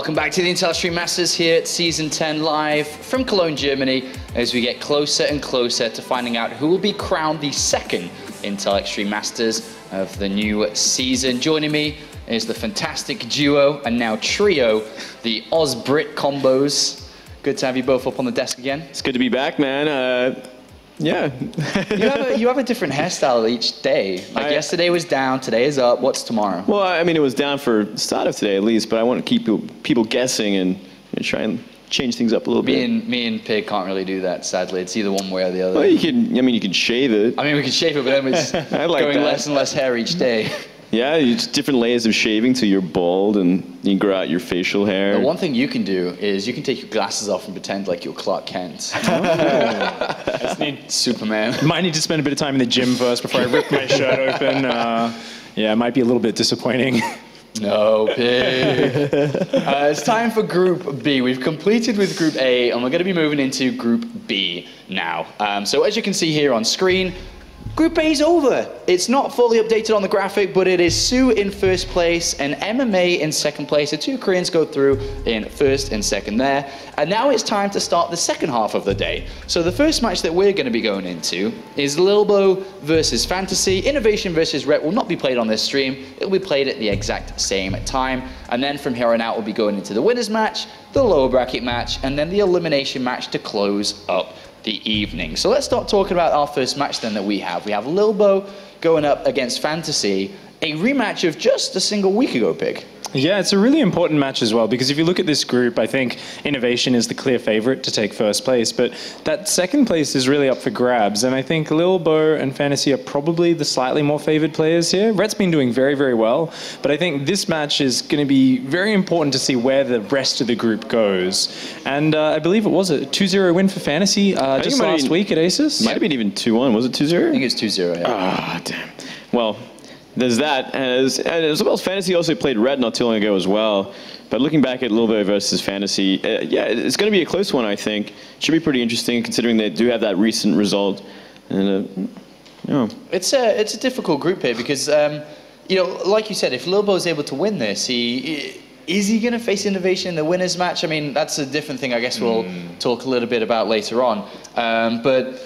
Welcome back to the Intel Extreme Masters here at Season 10 live from Cologne, Germany, as we get closer and closer to finding out who will be crowned the second Intel Extreme Masters of the new season. Joining me is the fantastic duo and now trio, the Oz-Brit combos. Good to have you both up on the desk again. It's good to be back, man. Yeah. you have a different hairstyle each day. Like yesterday was down, today is up. What's tomorrow? Well, I mean, it was down for the start of today at least, but I want to keep people guessing and try and change things up a little bit. Me and Pig can't really do that, sadly. It's either one way or the other. Well, you can shave it. I mean, we can shave it, but then it's going less and less hair each day. Yeah, it's different layers of shaving till you're bald and you can grow out your facial hair. The one thing you can do is you can take your glasses off and pretend like you're Clark Kent. That's neat. Superman. Might need to spend a bit of time in the gym first before I rip my shirt open. Yeah, it might be a little bit disappointing. No, Pig. It's time for Group B. We've completed with Group A, and we're going to be moving into Group B now. So as you can see here on screen, Group A is over. It's not fully updated on the graphic, but it is Sue in first place and MMA in second place. The two Koreans go through in first and second there. And now it's time to start the second half of the day. So the first match that we're going to be going into is Lilbow versus Fantasy. Innovation versus Rhett will not be played on this stream. It will be played at the exact same time. And then from here on out, we'll be going into the winners match, the lower bracket match, and then the elimination match to close up the evening. So let's start talking about our first match then that we have. We have Lilbow going up against Fantasy, a rematch of just a single week ago, Pig. Yeah, it's a really important match as well, because if you look at this group, I think Innovation is the clear favorite to take first place, but that second place is really up for grabs, and I think Lilbow and Fantasy are probably the slightly more favored players here. Rhett's been doing very, very well, but I think this match is going to be very important to see where the rest of the group goes. And I believe it was a 2-0 win for Fantasy just last week at Asus. Might have been even 2-1. Was it 2-0? I think it's 2-0, yeah. Ah, damn. Well, there's that, and as well as Fantasy also played Red not too long ago as well. But looking back at Lilbow versus Fantasy, yeah, it's going to be a close one, I think. Should be pretty interesting considering they do have that recent result. And yeah. It's a difficult group here because, you know, like you said, if Lilbow is able to win this, is he going to face Innovation in the winners match? I mean, that's a different thing. I guess we'll talk a little bit about later on. But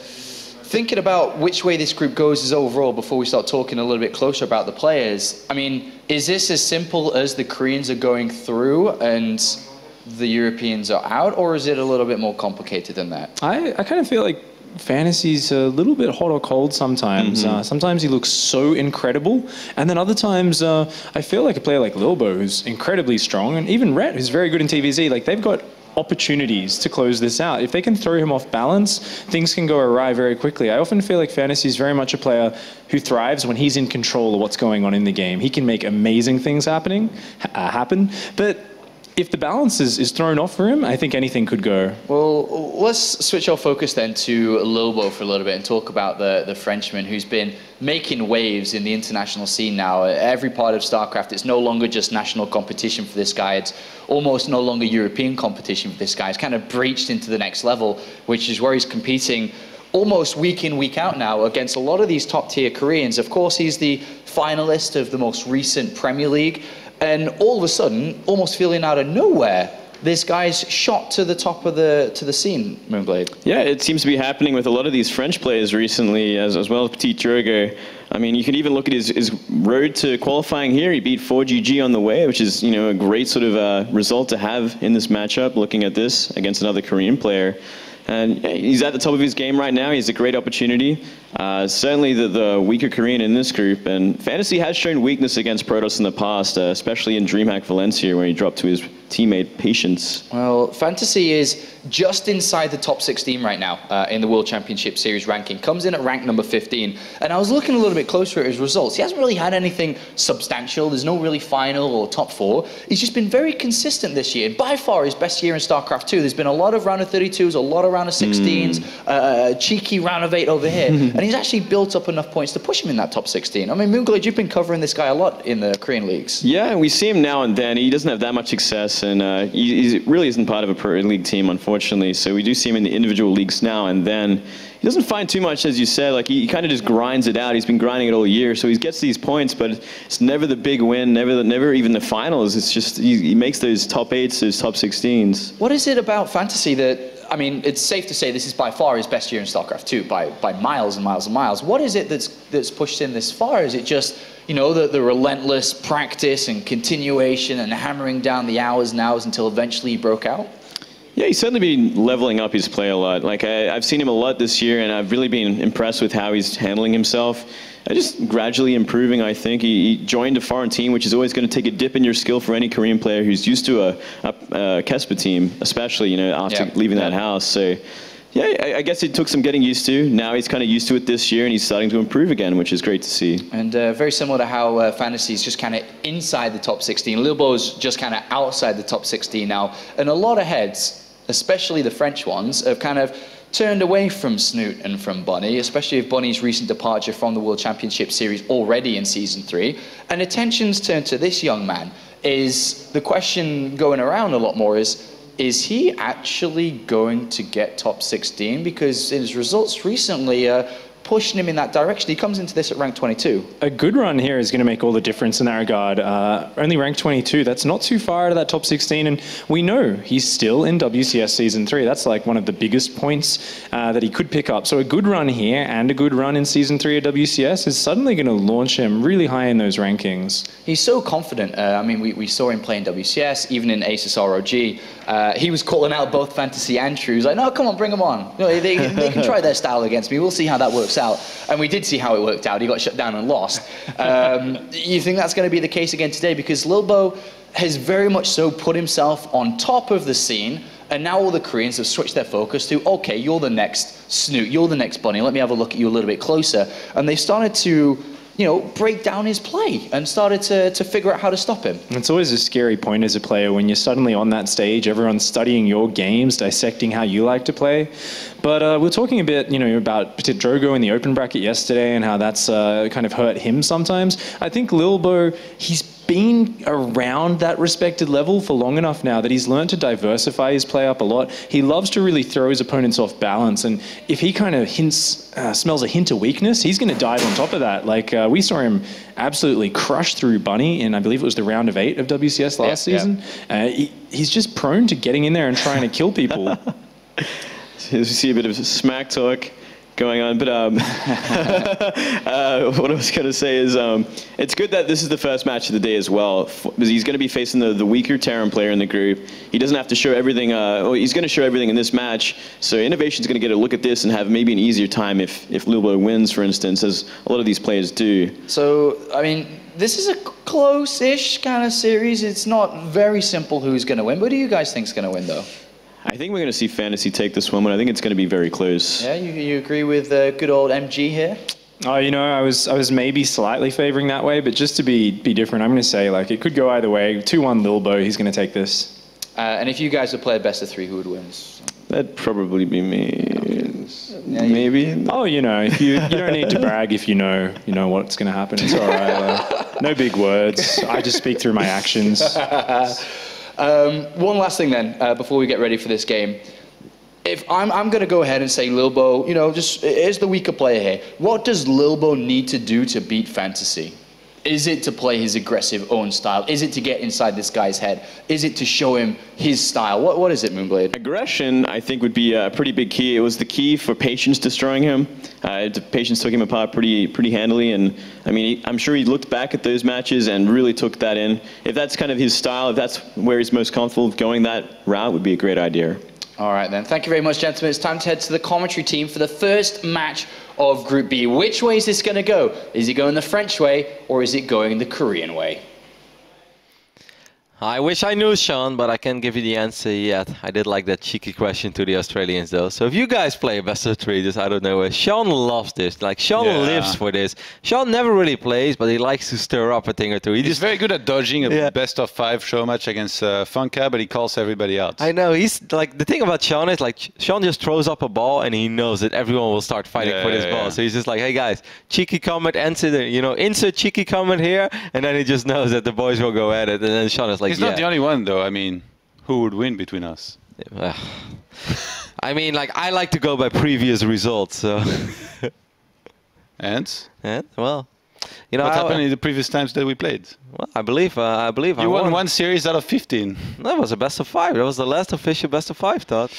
thinking about which way this group goes is overall, before we start talking a little bit closer about the players, I mean, is this as simple as the Koreans are going through and the Europeans are out, or is it a little bit more complicated than that? I kind of feel like Fantasy's a little bit hot or cold sometimes. Sometimes he looks so incredible, and then other times I feel like a player like Lilbow, who's incredibly strong, and even Rhett, who's very good in TVZ, like they've got opportunities to close this out. If they can throw him off balance, things can go awry very quickly. I often feel like Fantasy is very much a player who thrives when he's in control of what's going on in the game. He can make amazing things happen, but if the balance is thrown off for him, I think anything could go. Well, let's switch our focus then to Lilbow for a little bit and talk about the Frenchman who's been making waves in the international scene now. Every part of StarCraft, it's no longer just national competition for this guy. It's almost no longer European competition for this guy. It's kind of breached into the next level, which is where he's competing almost week in, week out now against a lot of these top-tier Koreans. Of course, he's the finalist of the most recent Premier League. And all of a sudden, almost feeling out of nowhere, this guy's shot to the top of the scene, Moonblade. Yeah, it seems to be happening with a lot of these French players recently, as well as Petit Drogo. I mean, you can even look at his road to qualifying here. He beat 4GG on the way, which is, you know, a great sort of result to have in this matchup, looking at this against another Korean player. And he's at the top of his game right now. He's a great opportunity. Certainly the weaker Korean in this group. And Fantasy has shown weakness against Protoss in the past, especially in DreamHack Valencia, where he dropped to his teammate Patience. Well, Fantasy is just inside the top 16 right now in the World Championship Series ranking. Comes in at rank number 15. And I was looking a little bit closer at his results. He hasn't really had anything substantial. There's no really final or top 4. He's just been very consistent this year. By far his best year in StarCraft 2. There's been a lot of round of 32s, a lot of round of 16s, cheeky round of 8 over here. And he's actually built up enough points to push him in that top 16. I mean, Moonglade, you've been covering this guy a lot in the Korean leagues. Yeah, we see him now and then. He doesn't have that much success points, and he really isn't part of a pro league team, unfortunately. So we do see him in the individual leagues now and then. He doesn't find too much, as you said. Like he kind of just grinds it out. He's been grinding it all year, so he gets these points, but it's never the big win, never even the finals. It's just he makes those top 8s, those top 16s. What is it about fantasy that, I mean, it's safe to say this is by far his best year in StarCraft 2, by miles and miles and miles. What is it that's pushed him this far? Is it just, you know, the relentless practice and continuation and hammering down the hours and hours until eventually he broke out? Yeah, he's certainly been leveling up his play a lot. Like I've seen him a lot this year, and I've really been impressed with how he's handling himself. Just gradually improving, I think. He joined a foreign team, which is always going to take a dip in your skill for any Korean player who's used to a Kespa team, especially, you know, after leaving that house. So, yeah, I guess it took some getting used to. Now he's kind of used to it this year, and he's starting to improve again, which is great to see. And very similar to how Fantasy's just kind of inside the top 16. Lilbow's just kind of outside the top 16 now. And a lot of heads, especially the French ones, have kind of turned away from Snoot and from Bunny, especially with Bunny's recent departure from the World Championship Series already in Season 3. And attention's turned to this young man. Is the question going around a lot more is he actually going to get top 16? Because his results recently pushing him in that direction. He comes into this at rank 22. A good run here is going to make all the difference in that regard. Only rank 22, that's not too far out of that top 16, and we know he's still in WCS Season 3. That's like one of the biggest points that he could pick up. So a good run here and a good run in Season 3 of WCS is suddenly going to launch him really high in those rankings. He's so confident. I mean, we saw him playing WCS, even in Asus ROG. He was calling out both Fantasy and True. He was like, no, come on, bring them on. You know, they can try their style against me. We'll see how that works out. And we did see how it worked out. He got shut down and lost. You think that's going to be the case again today? Because Lilbow has very much so put himself on top of the scene, and now all the Koreans have switched their focus to, okay, you're the next Snoot, you're the next Bunny, let me have a look at you a little bit closer. And they started to, you know, break down his play and started to figure out how to stop him. It's always a scary point as a player when you're suddenly on that stage, everyone's studying your games, dissecting how you like to play. But we're talking a bit, you know, about Petit Drogo in the open bracket yesterday and how that's kind of hurt him sometimes. I think Lilbow, he's been around that respected level for long enough now that he's learned to diversify his play up a lot. He loves to really throw his opponents off balance, and if he kind of smells a hint of weakness, he's going to dive on top of that. Like we saw him absolutely crush through Bunny in, I believe it was the round of 8 of WCS last season. He's just prone to getting in there and trying to kill people. You see a bit of smack talk going on, but what I was going to say is it's good that this is the first match of the day as well, because he's going to be facing the weaker Terran player in the group. He doesn't have to show everything, well, he's going to show everything in this match, so Innovation's going to get a look at this and have maybe an easier time if Lilbow wins, for instance, as a lot of these players do. So, I mean, this is a close-ish kind of series. It's not very simple who's going to win. What do you guys think is going to win, though? I think we're going to see Fantasy take this one, but I think it's going to be very close. Yeah, you agree with good old MG here? Oh, you know, I was maybe slightly favoring that way, but just to be different, I'm going to say, like, it could go either way. 2-1 Lilbow, he's going to take this. And if you guys would play a best of 3, who would win? That'd probably be me. Yeah, maybe. Oh, you know, if you don't need to brag if you know what's going to happen. It's all right. No big words. I just speak through my actions. One last thing then, before we get ready for this game. If I'm going to go ahead and say Lilbow, you know, just is the weaker player here. What does Lilbow need to do to beat Fantasy? Is it to play his aggressive own style? Is it to get inside this guy's head? Is it to show him his style? What is it, Moonblade? Aggression, I think, would be a pretty big key. It was the key for Patience destroying him. Patience took him apart pretty handily, and I mean, I'm sure he looked back at those matches and really took that in. If that's kind of his style, if that's where he's most comfortable going that route, would be a great idea. All right, then. Thank you very much, gentlemen. It's time to head to the commentary team for the first match of Group B. Which way is this going to go? Is it going the French way, or is it going the Korean way? I wish I knew, Sean, but I can't give you the answer yet. I did like that cheeky question to the Australians, though. So if you guys play a best of 3, just out of nowhere, Sean loves this. Like, Sean lives for this. Sean never really plays, but he likes to stir up a thing or two. He's very good at dodging a best of 5 show match against Funka, but he calls everybody out. I know. He's like, the thing about Sean is, like, Sean just throws up a ball and he knows that everyone will start fighting for this ball. So he's just like, hey guys, cheeky comment, insert cheeky comment here, and then he just knows that the boys will go at it. And then Sean is like, like, He's not the only one, though. I mean, who would win between us? I mean, like, I like to go by previous results, so. And? Well, you know, what happened in the previous times that we played? Well, I believe you won one series out of 15. That was a best of 5. That was the last official best of 5, Todd.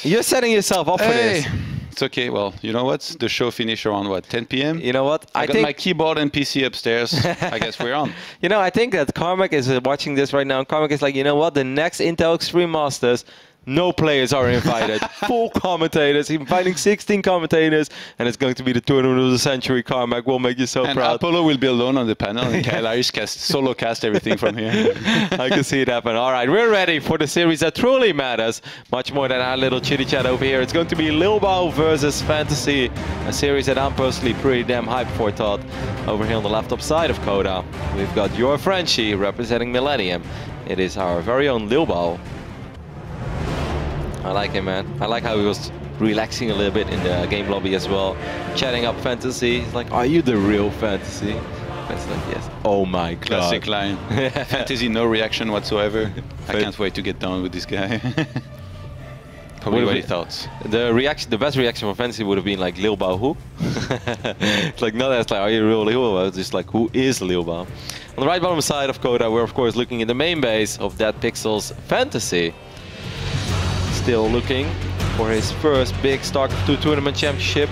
You're setting yourself up for this. It's okay. Well, you know what? The show finished around what, 10 p.m. You know what? I got my keyboard and PC upstairs. I guess we're on. You know, I think that Carmack is watching this right now. And Carmack is like, you know what? The next Intel Extreme Masters, no players are invited. Full commentators, inviting 16 commentators, and it's going to be the tournament of the century. Carmack will make you so and proud. Apollo will be alone on the panel, and Kyle Irish solo cast everything from here. I can see it happen. All right, we're ready for the series that truly matters, much more than our little chitty chat over here. It's going to be Lilbow versus Fantasy, a series that I'm personally pretty damn hyped for, Todd. Over here on the left-top side of Coda, we've got your Frenchie representing Millennium. It is our very own Lilbow. I like him, man. I like how he was relaxing a little bit in the game lobby as well, chatting up Fantasy. He's like, "Are you the real Fantasy?" It's like, yes. Oh my god. Classic line. Fantasy, no reaction whatsoever. I can't wait to get down with this guy. Probably what he thought. The best reaction for Fantasy would have been like, Lilbow who? It's like, not as like, are you real Lilbow? It's just like, who is Lilbow? On the right bottom side of Coda, we're of course looking at the main base of Dead Pixels Fantasy. Still looking for his first big StarCraft 2 tournament championship.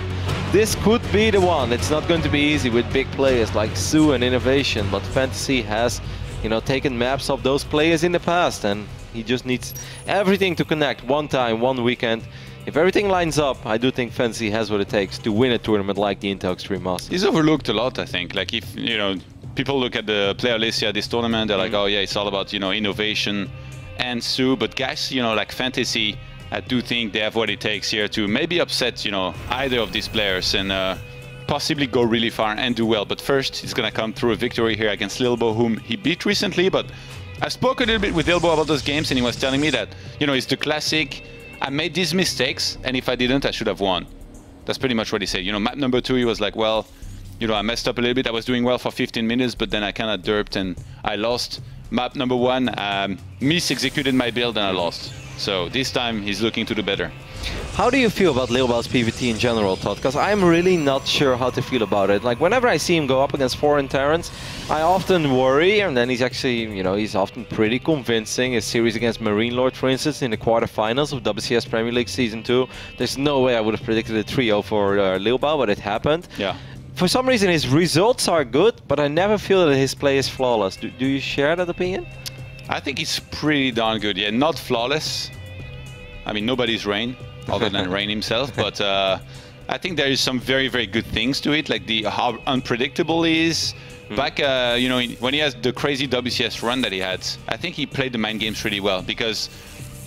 This could be the one. It's not going to be easy with big players like Sue and Innovation, but Fantasy has, you know, taken maps of those players in the past, and he just needs everything to connect one time, one weekend. If everything lines up, I do think Fantasy has what it takes to win a tournament like the Intel Extreme Masters. He's overlooked a lot, I think. Like, if, you know, people look at the player list here at this tournament, they're like, oh yeah, it's all about, you know, Innovation and Sue, but guys, you know, like Fantasy, I do think they have what it takes here to maybe upset, you know, either of these players and possibly go really far and do well. But first, he's gonna come through a victory here against Lilbow, whom he beat recently. But I spoke a little bit with Lilbow about those games, and he was telling me that, you know, it's the classic, I made these mistakes, and if I didn't, I should have won. That's pretty much what he said. You know, map number 2, he was like, well, you know, I messed up a little bit. I was doing well for 15 minutes, but then I kind of derped and I lost. Map number 1, mis-executed my build and I lost. So this time he's looking to do better. How do you feel about Lilbow's PvT in general, Todd? Because I'm really not sure how to feel about it. Like, whenever I see him go up against foreign Terrans, I often worry, and then he's actually, you know, he's often pretty convincing. His series against Marine Lord, for instance, in the quarterfinals of WCS Premier League Season 2. There's no way I would have predicted a 3-0 for Lilbow, but it happened. Yeah. For some reason, his results are good, but I never feel that his play is flawless. Do you share that opinion? I think he's pretty darn good. Yeah, not flawless. I mean, nobody's Rain, other than Rain himself. But I think there is some very, very good things to it, like how unpredictable he is. Back, you know, when he has the crazy WCS run that he had, I think he played the mind games really well, because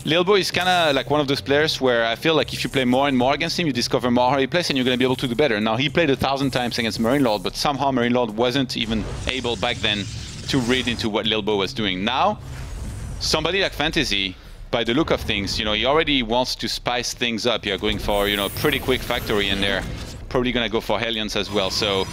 Lilbow is kind of like one of those players where I feel like if you play more and more against him, you discover more how he plays and you're going to be able to do better. Now, he played 1,000 times against Marine Lord, but somehow Marine Lord wasn't even able back then to read into what Lilbow was doing. Now, somebody like Fantasy, by the look of things, you know, he already wants to spice things up. You're going for, you know, pretty quick factory in there. Probably going to go for Hellions as well. So,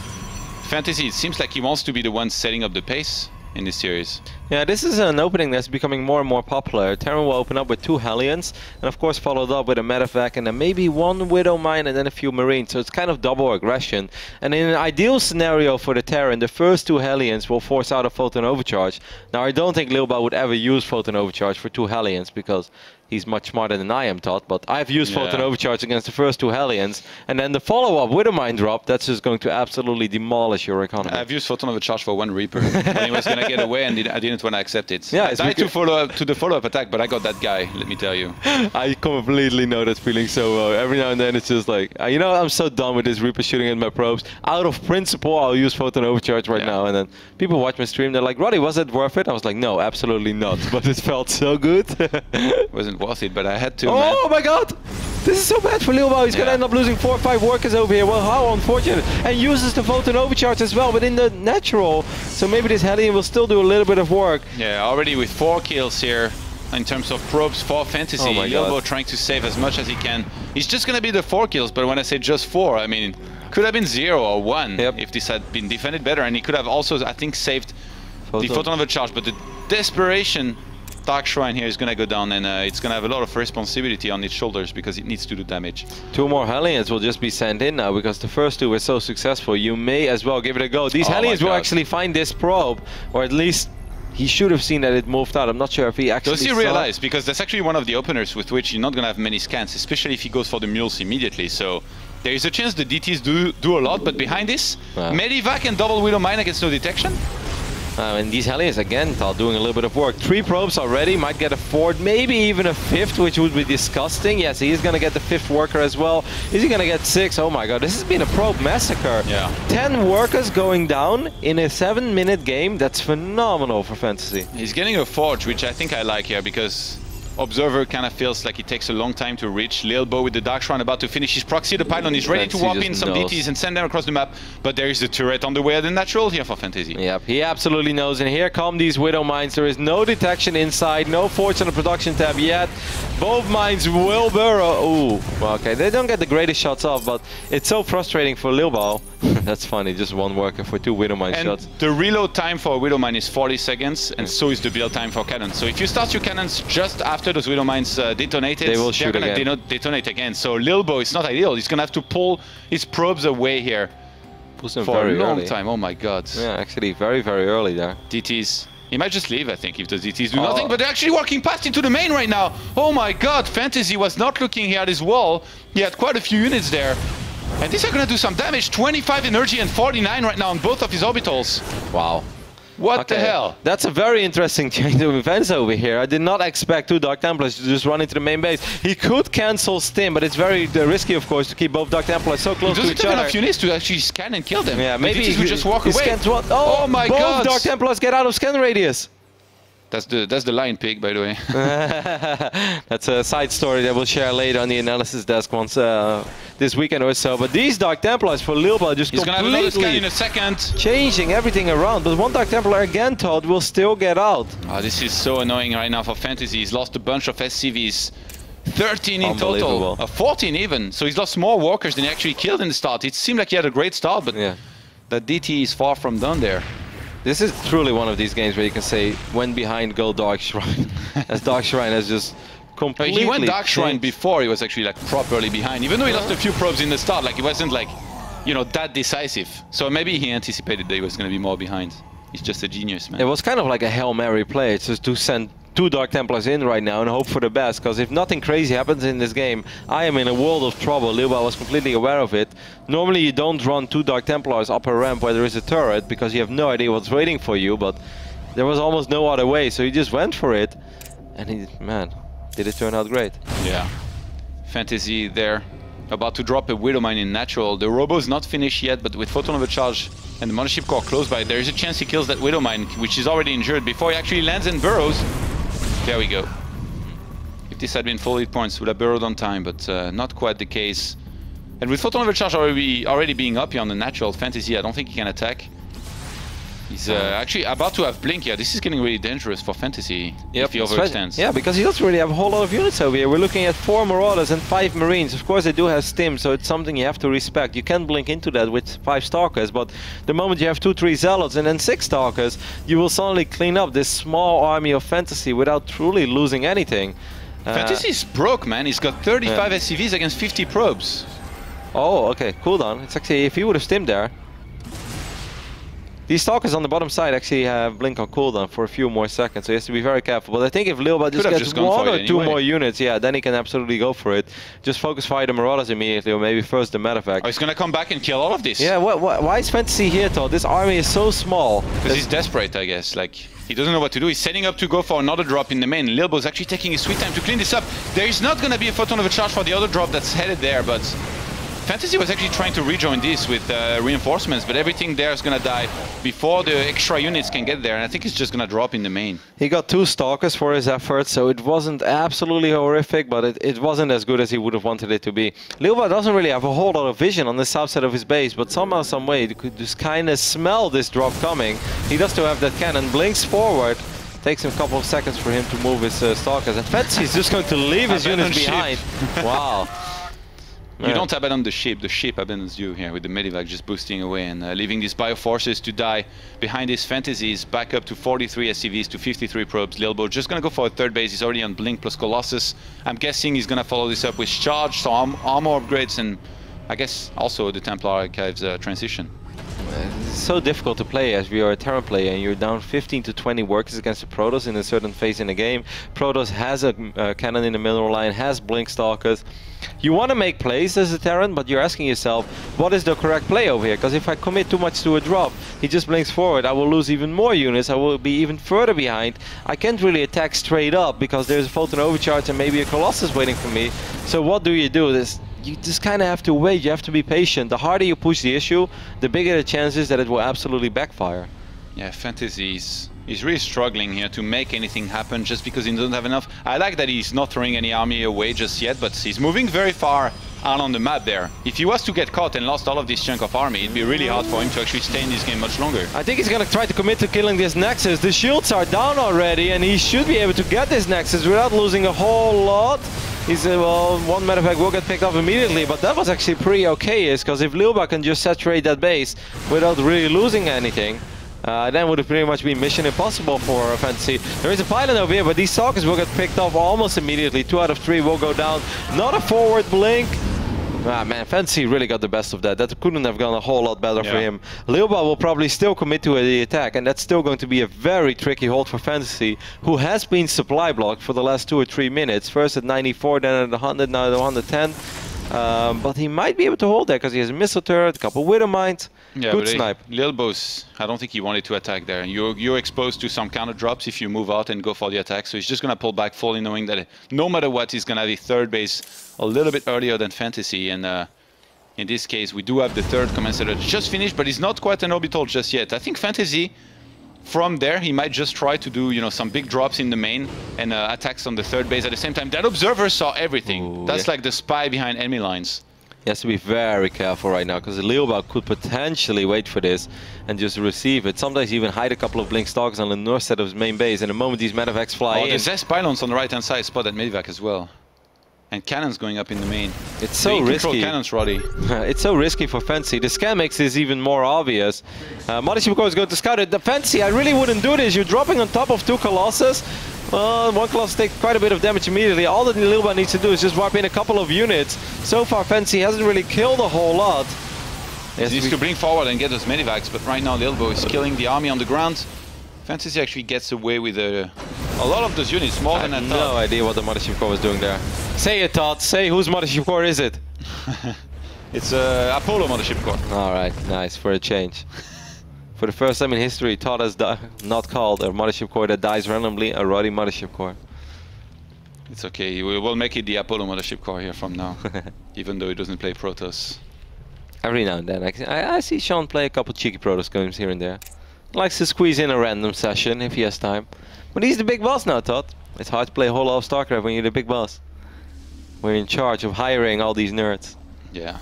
Fantasy, it seems like he wants to be the one setting up the pace in this series. Yeah, this is an opening that's becoming more and more popular. Terran will open up with 2 Hellions, and of course followed up with a Medevac, and then maybe 1 Widow Mine, and then a few Marines. So it's kind of double aggression. And in an ideal scenario for the Terran, the first 2 Hellions will force out a Photon Overcharge. Now, I don't think Lilbow would ever use Photon Overcharge for 2 Hellions, because he's much smarter than I am, Todd, but I've used Photon Overcharge against the first 2 Hellions, and then the follow-up Widow Mine drop, that's just going to absolutely demolish your economy. I've used Photon Overcharge for 1 Reaper when he was going to get away, and I didn't want to accept it. Yeah, I tried to the follow-up attack, but I got that guy, let me tell you. I completely know that feeling so well. Every now and then it's just like, you know, I'm so done with this Reaper shooting at my probes. Out of principle, I'll use Photon Overcharge right now, and then people watch my stream, they're like, Roddy, was it worth it? I was like, no, absolutely not, but it felt so good. It wasn't worth it, but I had to. Oh my god! This is so bad for Lilbow. He's going to end up losing 4 or 5 workers over here. Well, how unfortunate. And uses the Photon Overcharge as well, but in the natural. So maybe this Hellion will still do a little bit of work. Yeah, already with 4 kills here in terms of probes for Fantasy. Oh my god. Lilbow trying to save as much as he can. He's just going to be the 4 kills, but when I say just 4, I mean, could have been 0 or 1 if this had been defended better. And he could have also, I think, saved the Photon Overcharge, but desperation, Dark Shrine here is going to go down, and it's going to have a lot of responsibility on its shoulders because it needs to do damage. 2 more Hellions will just be sent in now because the first 2 were so successful. You may as well give it a go. These Hellions will actually find this probe, or at least he should have seen that it moved out. I'm not sure if he actually Does he realize? Because that's actually one of the openers with which you're not going to have many scans, especially if he goes for the mules immediately. So there is a chance the DTs do a lot, but behind this, Medivac and double Widow Mine against no detection. And these Hellions again are doing a little bit of work. 3 probes already, might get a 4th, maybe even a 5th, which would be disgusting. Yes, he is going to get the 5th worker as well. Is he going to get 6? Oh my god, this has been a probe massacre. Yeah. 10 workers going down in a 7-minute game. That's phenomenal for Fantasy. He's getting a Forge, which I think I like here, because Observer kind of feels like it takes a long time to reach. Lilbow with the Dark Shrine about to finish his proxy. The pylon is ready to warp in some DTs and send them across the map. But there is a turret on the way at the natural here for Fantasy. Yep, he absolutely knows. And here come these Widow Mines. There is no detection inside, no Forge on the production tab yet. Both mines will burrow. Ooh, well, okay, they don't get the greatest shots off, but it's so frustrating for Lilbow. That's funny, just 1 worker for 2 Widow Mine shots. The reload time for a Widow Mine is 40 seconds, and so is the build time for cannons. So if you start your cannons just after those Widow Mines detonated, they will shoot again. They're gonna detonate again. So Lilbow is not ideal. He's gonna have to pull his probes away here for a long time. Oh my god. Yeah, actually very, very early there. DTs. He might just leave, I think, if the DTs do nothing, but they're actually walking past into the main right now. Oh my god, Fantasy was not looking here at his wall. He had quite a few units there. And these are going to do some damage. 25 energy and 49 right now on both of his orbitals. Wow. What the hell? That's a very interesting change of events over here. I did not expect 2 Dark Templars to just run into the main base. He could cancel Stim, but it's very risky, of course, to keep both Dark Templars so close to each other. He doesn't have enough units to actually scan and kill them. Yeah, maybe he would just walk away. Oh my god! Both Dark Templars get out of scan radius. That's the lion pig, by the way. That's a side story that we'll share later on the analysis desk once this weekend or so. But these Dark Templars for Lilbow just He's gonna have another scan in a second. Changing everything around. But 1 Dark Templar again, Todd, will still get out. Oh, this is so annoying right now for Fantasy. He's lost a bunch of SCVs. 13 in total. 14 even. So he's lost more walkers than he actually killed in the start. It seemed like he had a great start, but the DT is far from done there. This is truly one of these games where you can say, when behind, go Dark Shrine. As Dark Shrine has just completely He went Dark Shrine before he was actually like properly behind. Even though he lost a few probes in the start, like it wasn't like, you know, that decisive. So maybe he anticipated that he was going to be more behind. He's just a genius, man. It was kind of like a Hail Mary play. It's just to send 2 Dark Templars in right now and hope for the best, because if nothing crazy happens in this game, I am in a world of trouble. Lilbow was completely aware of it. Normally you don't run 2 Dark Templars up a ramp where there is a turret, because you have no idea what's waiting for you, but there was almost no other way, so he just went for it. And he, man, did it turn out great. Yeah. Fantasy there, about to drop a Widow Mine in natural. The Robo is not finished yet, but with Photon Overcharge and the Mothership Core close by, there is a chance he kills that Widow Mine, which is already injured, before he actually lands and burrows. There we go. If this had been full hit points, would have burrowed on time, but not quite the case. And with Photon Overcharge already being up here on the natural, Fantasy, I don't think he can attack. He's actually about to have Blink here. This is getting really dangerous for Fantasy if he overextends. Yeah, because he doesn't really have a whole lot of units over here. We're looking at 4 Marauders and 5 Marines. Of course, they do have Stim, so it's something you have to respect. You can blink into that with 5 Stalkers, but the moment you have 2-3 Zealots and then 6 Stalkers, you will suddenly clean up this small army of Fantasy without truly losing anything. Fantasy's broke, man. He's got 35 SCVs against 50 probes. Oh, okay, cooldown. It's actually, if he would have stimmed there. These Stalkers on the bottom side actually have blink on cooldown for a few more seconds, so he has to be very careful. But I think if Lilbow just gets 1 or 2 more units, yeah, then he can absolutely go for it. Just focus fire the Marauders immediately, or maybe first the Medevac. Oh, he's gonna come back and kill all of this. Yeah, why is Fantasy here, Todd? This army is so small. Because he's desperate, I guess. Like, he doesn't know what to do. He's setting up to go for another drop in the main. Lilbow's actually taking his sweet time to clean this up. There is not gonna be a Photon Overcharge for the other drop that's headed there, but Fantasy was actually trying to rejoin this with reinforcements, but everything there is going to die before the extra units can get there, and I think it's just going to drop in the main. He got 2 Stalkers for his efforts, so it wasn't absolutely horrific, but it wasn't as good as he would have wanted it to be. Lilbow doesn't really have a whole lot of vision on the south side of his base, but somehow, some way, you could just kind of smell this drop coming. He does still have that cannon, blinks forward. Takes him a couple of seconds for him to move his Stalkers, and Fantasy is just going to leave his units behind. Wow. You don't abandon the ship abandons you here with the Medivac just boosting away and leaving these Bioforces to die behind his fantasies, back up to 43 SCVs to 53 probes. Lilbow just gonna go for a third base, he's already on Blink plus Colossus. I'm guessing he's gonna follow this up with Charge, so armor upgrades and I guess also the Templar Archives transition. It's so difficult to play as you're a Terran player and you're down 15 to 20 workers against the Protoss in a certain phase in the game. Protoss has a cannon in the middle line, has Blink Stalkers. You want to make plays as a Terran, but you're asking yourself, what is the correct play over here? Because if I commit too much to a drop, he just blinks forward, I will lose even more units, I will be even further behind. I can't really attack straight up because there's a Photon Overcharge and maybe a Colossus waiting for me. So what do? You just kind of have to wait, you have to be patient. The harder you push the issue, the bigger the chances that it will absolutely backfire. Yeah, Fantasy's really struggling here to make anything happen just because he doesn't have enough. I like that he's not throwing any army away just yet, but he's moving very far out on the map there. If he was to get caught and lost all of this chunk of army, it'd be really hard for him to actually stay in this game much longer. I think he's gonna try to commit to killing this Nexus. The shields are down already and he should be able to get this Nexus without losing a whole lot. He's, well, one Medivac will get picked up immediately, but that was actually pretty okay, because if Lilbow can just saturate that base without really losing anything, then would have pretty much been mission impossible for Fantasy. There is a pylon over here, but these Stalkers will get picked up almost immediately. 2 out of 3 will go down. Not a forward blink. Ah man, Fantasy really got the best of that. That couldn't have gone a whole lot better for him. Lilbow will probably still commit to the attack, and that's still going to be a very tricky hold for Fantasy, who has been supply blocked for the last 2 or 3 minutes. First at 94, then at 100, now at 110. But he might be able to hold that because he has a missile turret, a couple Widow Mines. Yeah, good snipe. Lilbow's, I don't think he wanted to attack there. You're exposed to some counter drops if you move out and go for the attack, so he's just gonna pull back fully knowing that no matter what, he's gonna have a third base a little bit earlier than Fantasy, and in this case we do have the third command center just finished, but he's not quite an orbital just yet. I think Fantasy, from there, he might just try to do, you know, some big drops in the main and attacks on the third base at the same time. That observer saw everything. Ooh, that's like the spy behind enemy lines. He has to be very careful right now because Lilbow could potentially wait for this and just receive it. Sometimes even hide a couple of Blink Stalkers on the north side of his main base, and the moment these Medivacs fly in... there's S pylons on the right hand side, spot that Medivac as well. And cannons going up in the main. It's so risky. Cannons, Roddy. It's so risky for Fantasy. The scan makes this even more obvious. Mothership Core is going to scout it. The Fantasy, I really wouldn't do this. You're dropping on top of 2 Colossus. One Colossus takes quite a bit of damage immediately. All that Lilbow needs to do is just wipe in a couple of units. So far, Fantasy hasn't really killed a whole lot. He needs to bring forward and get those Medivacs, but right now Lilbow is killing the army on the ground. Fantasy actually gets away with a lot of those units, more than I thought. No idea what the Mothership Core was doing there. Say it, Todd. Say whose Mothership Core is it? It's Apollo Mothership Core. Alright, nice, for a change. For the first time in history, Todd has not called a Mothership Core that dies randomly a Roddy Mothership Core. It's okay, we'll make it the Apollo Mothership Core here from now, even though he doesn't play Protoss. Every now and then, I see Sean play a couple cheeky Protoss games here and there. Likes to squeeze in a random session if he has time. But he's the big boss now, Todd. It's hard to play a whole lot of StarCraft when you're the big boss. We're in charge of hiring all these nerds. Yeah.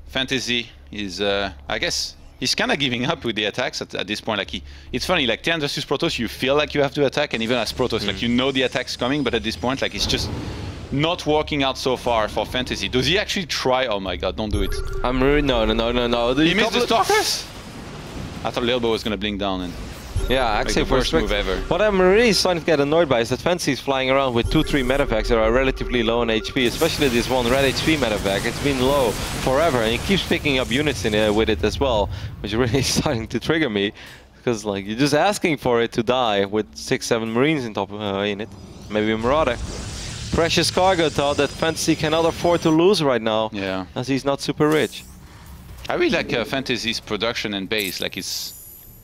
Fantasy is, I guess, he's kind of giving up with the attacks at this point. Like it's funny, like Terran versus Protoss, you feel like you have to attack, and even as Protoss, like you know the attack's coming, but at this point, like it's just not working out so far for Fantasy. Does he actually try? Oh my god, don't do it. I'm really, no. He missed the Stalkers? I thought Lilbow was gonna blink down and yeah, actually the worst move ever. What I'm really starting to get annoyed by is that Fantasy is flying around with 2-3 Medivacs that are relatively low on HP, especially this one red HP Medivac. It's been low forever, and he keeps picking up units in with it as well, which is really starting to trigger me, because like you're just asking for it to die with 6-7 Marines in top in it, maybe a Marauder. Precious cargo, Todd, that Fantasy cannot afford to lose right now, as he's not super rich. I really like Fantasy's production and base. Like it's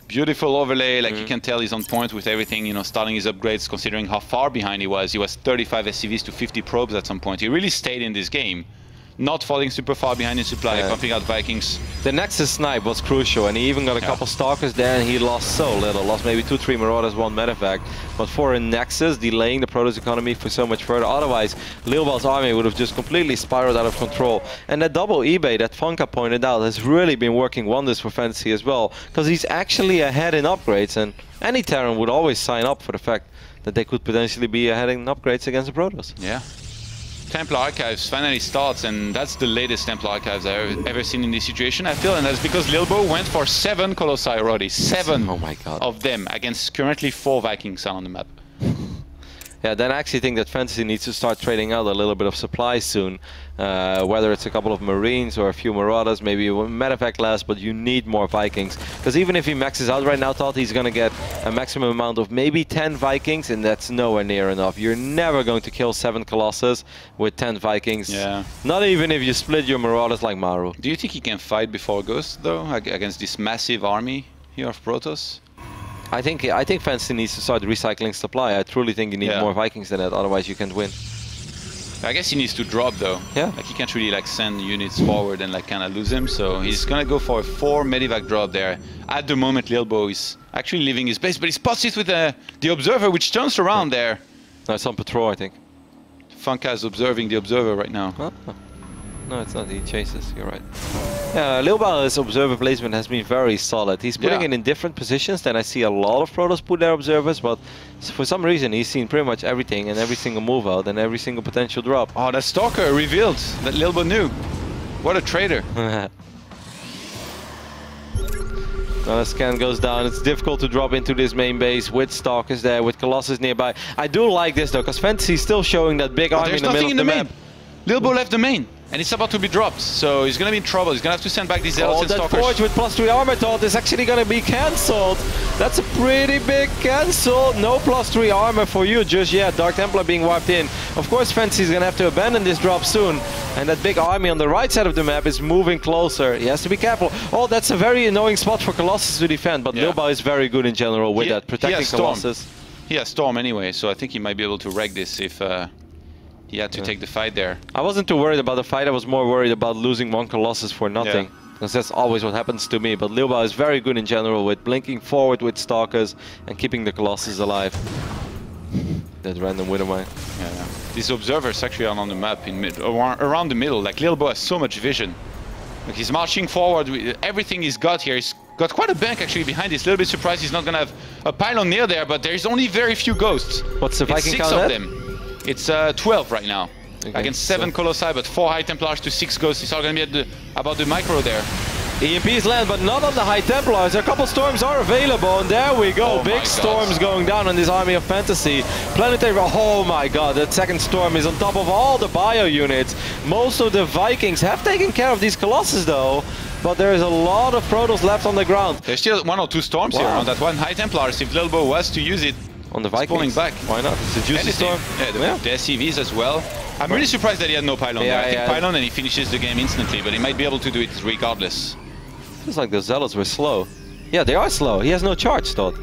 beautiful overlay. Like you can tell he's on point with everything. You know, starting his upgrades, considering how far behind he was. He was 35 SCVs to 50 probes at some point. He really stayed in this game, not falling super far behind in supply, pumping out Vikings. The Nexus snipe was crucial, and he even got a couple Stalkers there, and he lost so little. Lost maybe 2-3 Marauders, 1 Medivac. But for a Nexus, delaying the Protoss economy for so much further. Otherwise, Lilbow's army would have just completely spiraled out of control. And that double eBay that Funka pointed out has really been working wonders for Fantasy as well, because he's actually ahead in upgrades, and any Terran would always sign up for the fact that they could potentially be ahead in upgrades against the Protoss. Yeah. Templar Archives finally starts, and that's the latest Templar Archives I've ever seen in this situation, I feel, and that's because Lilbow went for 7 Colossi already. 7 Oh my God. of them against currently 4 Vikings on the map. Yeah, then I actually think that Fantasy needs to start trading out a little bit of supplies soon. Whether it's a couple of Marines or a few Marauders, maybe a medevac less, but you need more Vikings. Because even if he maxes out right now, Todd, he's going to get a maximum amount of maybe 10 Vikings, and that's nowhere near enough. You're never going to kill 7 Colossus with 10 Vikings. Yeah. Not even if you split your Marauders like Maru. Do you think he can fight before Ghost, though, against this massive army here of Protoss? I think Fantasy needs to start recycling supply. I truly think you need more Vikings than that, otherwise you can't win. I guess he needs to drop though. Yeah. Like he can't really like send units forward and like kind of lose him. So he's gonna go for a 4 medivac drop there. At the moment, Lilbow is actually leaving his base, but he spots it with the Observer, which turns around there. No, it's on patrol, I think. Funka is observing the Observer right now. Huh? No, it's not. He chases. You're right. Yeah, Lilbow's observer placement has been very solid. He's putting it in different positions than I see a lot of Protoss put their observers, but for some reason he's seen pretty much everything and every single move out and every single potential drop. Oh, that Stalker revealed that Lilbow knew. What a traitor. Now the scan goes down. It's difficult to drop into this main base with Stalkers there, with Colossus nearby. I do like this though, because Fantasy's still showing that big army in the middle of the map. Lilbow left the main, and it's about to be dropped, so he's gonna be in trouble. He's gonna have to send back these Zealots and that Stalkers. Forge with +3 armor thought is actually gonna be cancelled. That's a pretty big cancel. No +3 armor for you just yet. Dark Templar being wiped in. Of course, Fantasy's gonna have to abandon this drop soon. And that big army on the right side of the map is moving closer. He has to be careful. Oh, that's a very annoying spot for Colossus to defend, but Lilbow is very good in general with that, protecting Colossus. He has Storm anyway, so I think he might be able to wreck this if he had to take the fight there. I wasn't too worried about the fight. I was more worried about losing one Colossus for nothing. Because that's always what happens to me. But Lilbow is very good in general with blinking forward with Stalkers and keeping the Colossus alive. That random Widowmine. Yeah. These observers actually are on the map in around the middle. Like Lilbow has so much vision. Like he's marching forward with everything he's got here. He's got quite a bank actually behind this. A little bit surprised he's not gonna have a pylon near there, but there's only very few ghosts. What's the Viking count? 6 of them. It's 12 right now. Okay, against 7 Colossi, but 4 High Templars to 6 Ghosts. It's all going to be at about the micro there. EMPs land, but not on the High Templars. A couple storms are available, and there we go. Big storms going down on this army of Fantasy. Planetary, oh my god, that second storm is on top of all the bio units. Most of the Vikings have taken care of these Colossus though, but there is a lot of Protoss left on the ground. There's still 1 or 2 storms here on that one High Templars. If Lilbow was to use it, on the Vikings. Pulling back. Why not? It's a juicy storm. Yeah, the SCVs as well. I'm really surprised that he had no pylon there. I think pylon and he finishes the game instantly, but he might be able to do it regardless. Feels like the Zealots were slow. Yeah, they are slow. He has no charge, Todd.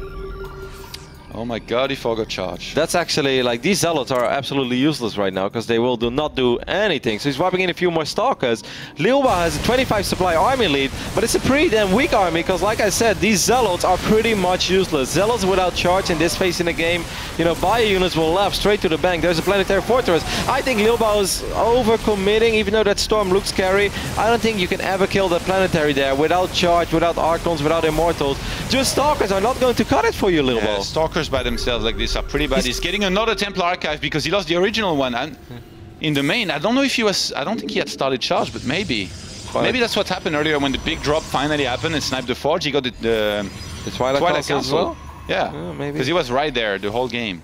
Oh my god, he forgot charge. That's actually, like, these Zealots are absolutely useless right now because they will not do anything. So he's wiping in a few more Stalkers. Lilbow has a 25 supply army lead, but it's a pretty damn weak army because, like I said, these Zealots are pretty much useless. Zealots without charge in this phase in the game, you know, bio units will left straight to the bank. There's a planetary fortress. I think Lilbow is overcommitting, even though that storm looks scary. I don't think you can ever kill that planetary there without charge, without Archons, without Immortals. Just Stalkers are not going to cut it for you, Lilbow. Yeah, Stalkers by themselves like this are pretty bad. He's getting another Templar Archive because he lost the original one, and in the main, I don't know if he was, I don't think he had started charge, but maybe. Maybe that's what happened earlier when the big drop finally happened and sniped the Forge. He got the Twilight Council. As well? Yeah, maybe. Because he was right there the whole game.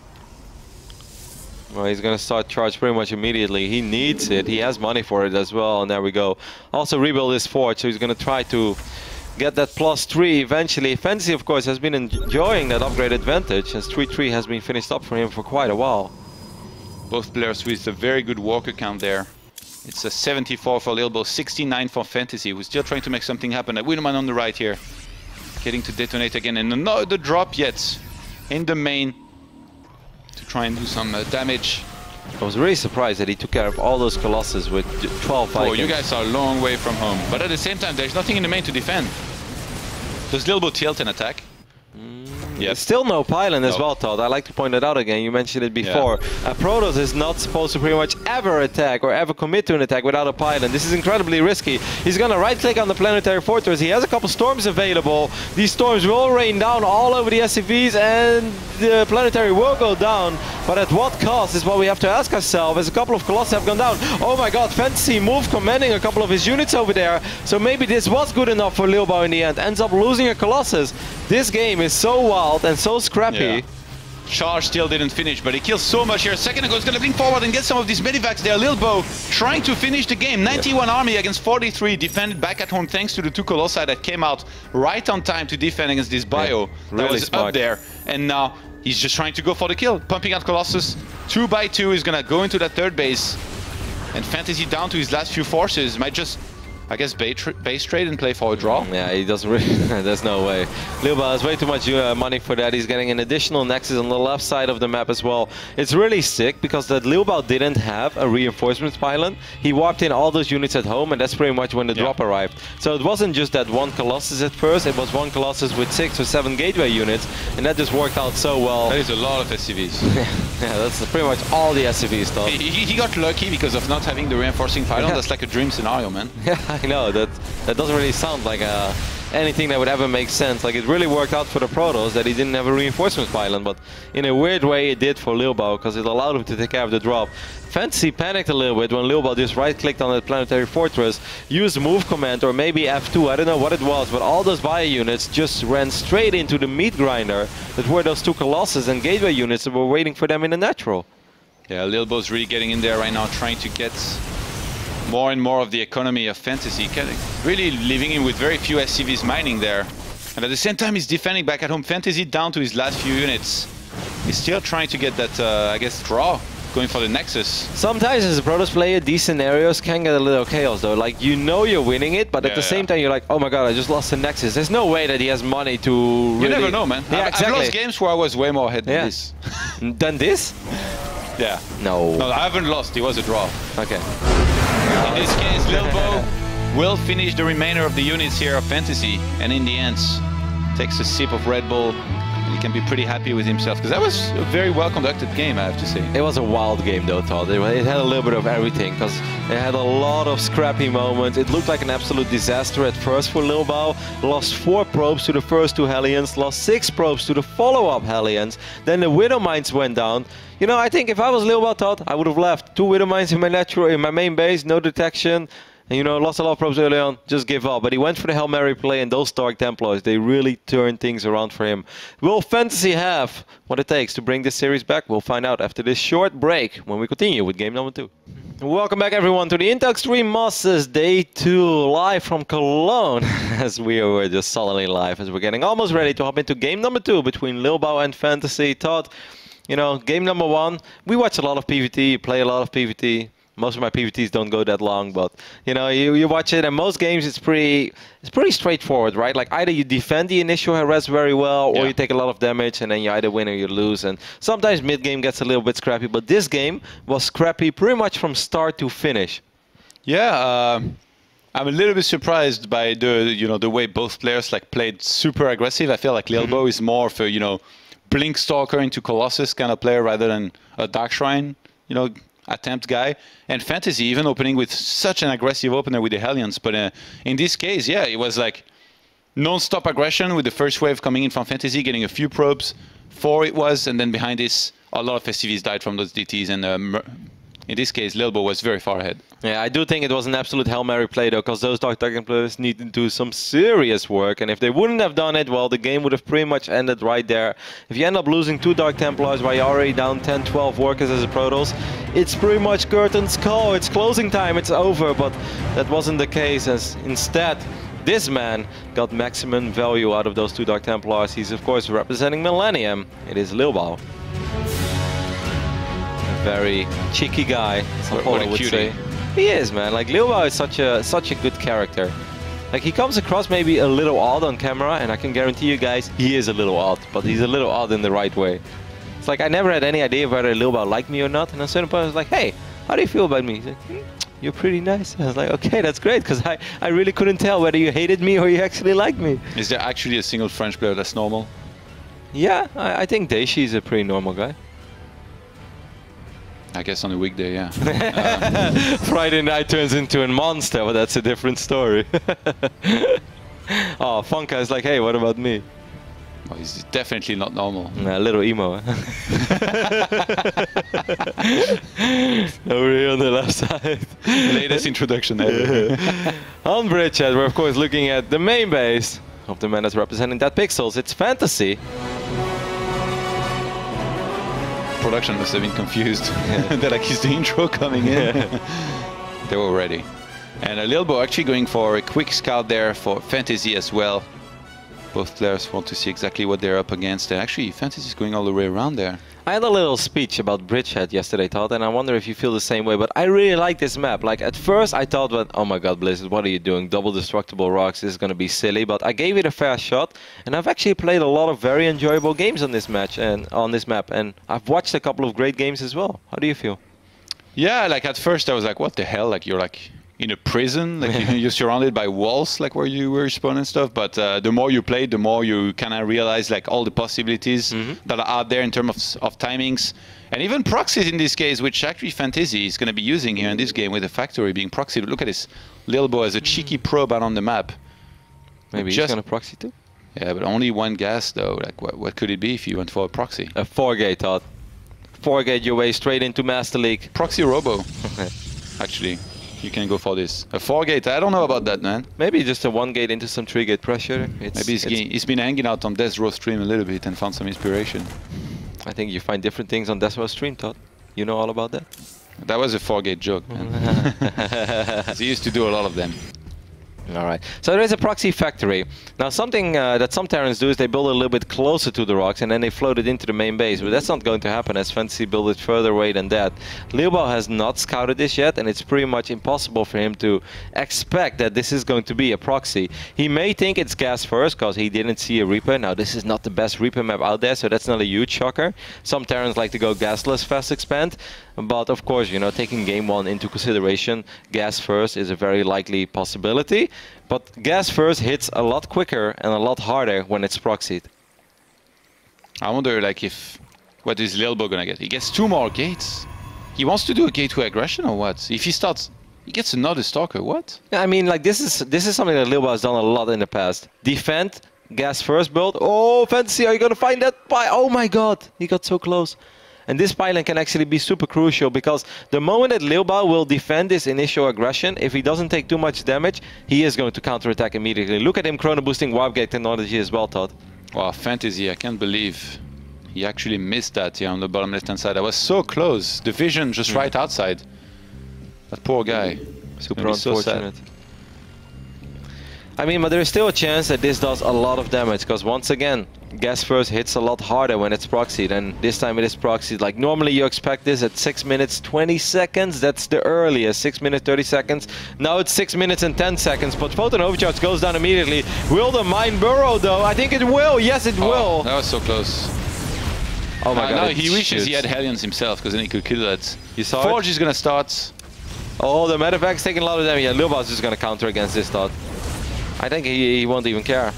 Well, he's going to start charge pretty much immediately. He needs it. He has money for it as well, and there we go. Also rebuild his Forge, so he's going to try to get that +3 eventually. Fantasy, of course, has been enjoying that upgrade advantage, as 3-3 has been finished up for him for quite a while. Both players with a very good walker count there. It's a 74 for Lilbow, 69 for Fantasy, who's still trying to make something happen. A Widowman on the right here, getting to detonate again, and another drop yet in the main to try and do some damage. I was really surprised that he took care of all those Colossus with 12 Vikings. Oh, you guys are a long way from home. But at the same time, there's nothing in the main to defend. Does Lilbow tilt and attack? Yep. Still no pylon as No. well, Todd. I like to point that out again. You mentioned it before. Protoss is not supposed to pretty much ever attack or ever commit to an attack without a pylon. This is incredibly risky. He's going to right-click on the planetary fortress. He has a couple storms available. These storms will rain down all over the SCVs and the planetary will go down. But at what cost is what we have to ask ourselves, as a couple of Colossi have gone down. Oh my god, Fantasy move commanding a couple of his units over there. So maybe this was good enough for Lilbow in the end. Ends up losing a Colossus. This game is so wild and so scrappy. Yeah. Charge still didn't finish, but he kills so much here. A second ago, he's going to blink forward and get some of these medivacs there. Lilbow trying to finish the game. 91 army against 43, defended back at home thanks to the 2 Colossi that came out right on time to defend against this bio that was smart. up there. And now he's just trying to go for the kill. Pumping out Colossus 2 by 2. He's going to go into that third base. And Fantasy down to his last few forces. Might just, I guess, base trade and play for a draw. Yeah, he doesn't really. There's no way. Lilbow has way too much money for that. He's getting an additional nexus on the left side of the map as well. It's really sick because that Lilbow didn't have a reinforcements pylon. He warped in all those units at home, and that's pretty much when the drop arrived. So it wasn't just that one Colossus at first. It was one Colossus with 6 or 7 gateway units, and that just worked out so well. That is a lot of SCVs. Yeah, that's pretty much all the SCV stuff. He got lucky because of not having the reinforcing pylon. That's like a dream scenario, man. Yeah, I know. That doesn't really sound like anything that would ever make sense. Like, it really worked out for the Protoss that he didn't have a reinforcement pylon, but in a weird way it did for Lilbow because it allowed him to take care of the drop. Fantasy panicked a little bit when Lilbow just right-clicked on that planetary fortress, used move command or maybe F2, I don't know what it was, but all those bio units just ran straight into the meat grinder that were those 2 Colossus and gateway units that were waiting for them in the natural. Yeah, Lilbow's really getting in there right now, trying to get more and more of the economy of Fantasy, really leaving him with very few SCVs mining there. And at the same time, he's defending back at home. Fantasy down to his last few units. He's still trying to get that, I guess, draw, going for the Nexus. Sometimes as a Protoss player, these scenarios can get a little chaos though. Like, you know you're winning it, but at the same time you're like, oh my god, I just lost the Nexus. There's no way that he has money to really... You never know, man. Yeah, exactly. I've lost games where I was way more ahead than this. Than this? Yeah. No. No, I haven't lost. It was a draw. Okay. In this case, Lilbow will finish the remainder of the units here of Fantasy, and in the end, takes a sip of Red Bull, and he can be pretty happy with himself, because that was a very well-conducted game, I have to say. It was a wild game though, Todd. It had a little bit of everything, because it had a lot of scrappy moments. It looked like an absolute disaster at first for Lilbow. Lost 4 probes to the first 2 Hellions, lost 6 probes to the follow-up Hellions. Then the Widow Mines went down. You know, I think if I was Lilbow, Todd, I would have left 2 Widow Mines in my main base, no detection. And, you know, lost a lot of probes early on, just give up. But he went for the Hail Mary play, and those Dark Templars, they really turned things around for him. Will Fantasy have what it takes to bring this series back? We'll find out after this short break when we continue with game number 2. Welcome back, everyone, to the Intel Extreme Masters Day 2, live from Cologne, as we were just solidly live, as we're getting almost ready to hop into game number 2 between Lilbow and Fantasy. Todd, you know, game number 1, we watch a lot of PvT, play a lot of PvT. Most of my PvTs don't go that long, but you know, you watch it, and most games it's pretty straightforward, right? Like, either you defend the initial res very well, or you take a lot of damage, and then you either win or you lose. And sometimes mid game gets a little bit scrappy, but this game was scrappy pretty much from start to finish. Yeah, I'm a little bit surprised by the way both players played super aggressive. I feel like Lilbow is more of a Blink Stalker into Colossus kind of player rather than a Dark Shrine, attempt guy. And Fantasy even opening with such an aggressive opener with the Hellions. But in this case, yeah, it was like non-stop aggression with the first wave coming in from Fantasy, getting a few probes, 4 it was, and then behind this, a lot of SCVs died from those DTs, and in this case, Lilbow was very far ahead. Yeah, I do think it was an absolute Hail Mary play, though, because those Dark Templars need to do some serious work, and if they wouldn't have done it, well, the game would have pretty much ended right there. If you end up losing 2 Dark Templars while you're already down 10, 12 workers as a Protoss, it's pretty much curtains call, it's closing time, it's over, but that wasn't the case, as instead, this man got maximum value out of those 2 Dark Templars. He's, of course, representing Millennium. It is Lilbow. Very cheeky guy, some what a would cutie. say. He is, man. Like, Lilbow is such a good character. Like, he comes across maybe a little odd on camera, and I can guarantee you guys, he is a little odd, but he's a little odd in the right way. It's like, I never had any idea whether Lilbow liked me or not, and a certain point I was like, hey, how do you feel about me? He's like, you're pretty nice. I was like, okay, that's great, because I really couldn't tell whether you hated me or you actually liked me. Is there actually a single French player that's normal? Yeah, I think Daishi is a pretty normal guy. I guess on a weekday, yeah. Friday night turns into a monster, but that's a different story. Oh, Funka is like, hey, what about me? Well, he's definitely not normal. A little emo. Huh? Over here on the left side. Latest introduction ever. On Bridgehead, we're of course looking at the main base of the man that's representing that pixels. It's Fantasy. Production must have been confused. They're like, is the intro coming in? They were ready. And Lilbow actually going for a quick scout there for Fantasy as well. Both players want to see exactly what they're up against. And actually, Fantasy is going all the way around there. I had a little speech about Bridgehead yesterday, Todd, and I wonder if you feel the same way, but I really like this map. Like, at first I thought, well, oh my god, Blizzard, what are you doing? Double destructible rocks, this is going to be silly, but I gave it a fair shot, and I've actually played a lot of very enjoyable games on this match and on this map, and I've watched a couple of great games as well. How do you feel? Yeah, like at first I was like, what the hell? Like, you're like in a prison, like you're surrounded by walls, like where you were spawned and stuff. But the more you play, the more you kind of realize like all the possibilities that are out there in terms of timings, and even proxies in this case, which actually Fantasy is going to be using here in this game with the factory being proxied. Look at this, Lilbow as a cheeky probe out on the map. Maybe he's going to proxy too. Yeah, but only one gas though. Like what could it be if you went for a proxy? A 4-gate, Todd. 4-gate your way straight into Master League. Proxy Robo. Actually. You can go for this. A 4-gate, I don't know about that, man. Maybe just a 1-gate into some 3-gate pressure. Maybe he's been hanging out on Death Row stream a little bit and found some inspiration. I think you find different things on Death Row stream, Todd. You know all about that? That was a 4-gate joke, man. He used to do a lot of them. All right, so there is a proxy factory. Now something that some Terrans do is they build it a little bit closer to the rocks and then they float it into the main base, but that's not going to happen as Fantasy built it further away than that. Lilbow has not scouted this yet, and it's pretty much impossible for him to expect that this is going to be a proxy. He may think it's gas first because he didn't see a Reaper. Now this is not the best Reaper map out there, so that's not a huge shocker. Some Terrans like to go gasless fast expand, but of course, you know, taking game one into consideration, gas first is a very likely possibility. But gas first hits a lot quicker and a lot harder when it's proxied. I wonder, like, what is Lilbow gonna get? He gets 2 more gates. He wants to do a gateway aggression or what? If he starts, he gets another Stalker. What? Yeah, I mean, like this is something that Lilbow has done a lot in the past. Defend, gas first build. Oh, Fantasy, are you gonna find that? Oh my God, he got so close. And this pylon can actually be super crucial because the moment that Lilbow will defend this initial aggression, if he doesn't take too much damage, he is going to counterattack immediately. Look at him chrono boosting warp gate technology as well, Todd. Wow, Fantasy, I can't believe he actually missed that here on the bottom left-hand side. I was so close. The vision just right outside. That poor guy. Super unfortunate. So I mean, but there is still a chance that this does a lot of damage because once again, gas first hits a lot harder when it's proxied, and this time it is proxied. Like normally you expect this at 6 minutes 20 seconds. That's the earliest, 6 minutes 30 seconds. Now it's 6 minutes and 10 seconds, but Photon Overcharge goes down immediately. Will the mine burrow though? I think it will. Yes, it will. That was so close. Oh my God. No, he wishes he had Hellions himself because then he could kill that. You saw Forge is gonna start. Oh, the Medevac's taking a lot of damage. Yeah, Lilbow's just gonna counter against this thought. I think he won't even care.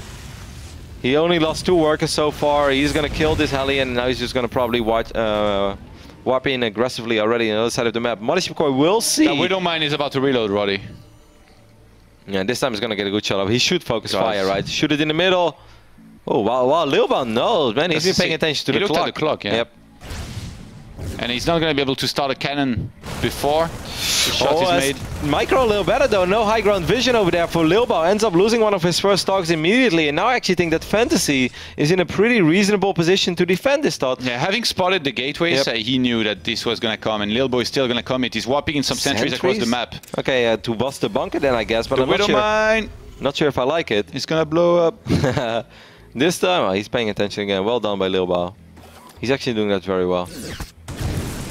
He only lost 2 workers so far. He's gonna kill this Hellion, and now he's just gonna probably warp in aggressively already on the other side of the map. Mothership Core will see. That Widow Mine is about to reload, Roddy. Yeah, this time he's gonna get a good shot off. He should focus fire, right? Shoot it in the middle. Oh wow, Lilbow knows, man. He's been paying attention to the clock. He looked at the clock, yeah. Yep. And he's not gonna be able to start a cannon before the shot is made. Micro a little better though, no high ground vision over there for Lilbow. Ends up losing one of his first stocks immediately, and now I actually think that Fantasy is in a pretty reasonable position to defend this thought. Yeah, having spotted the gateways, he knew that this was gonna come, and Lilbow is still gonna commit. He's warping in some sentries across the map. Okay, to bust the bunker then I guess, but I'm not sure. Mine. Not sure if I like it. It's gonna blow up. This time, he's paying attention again. Well done by Lilbow. He's actually doing that very well.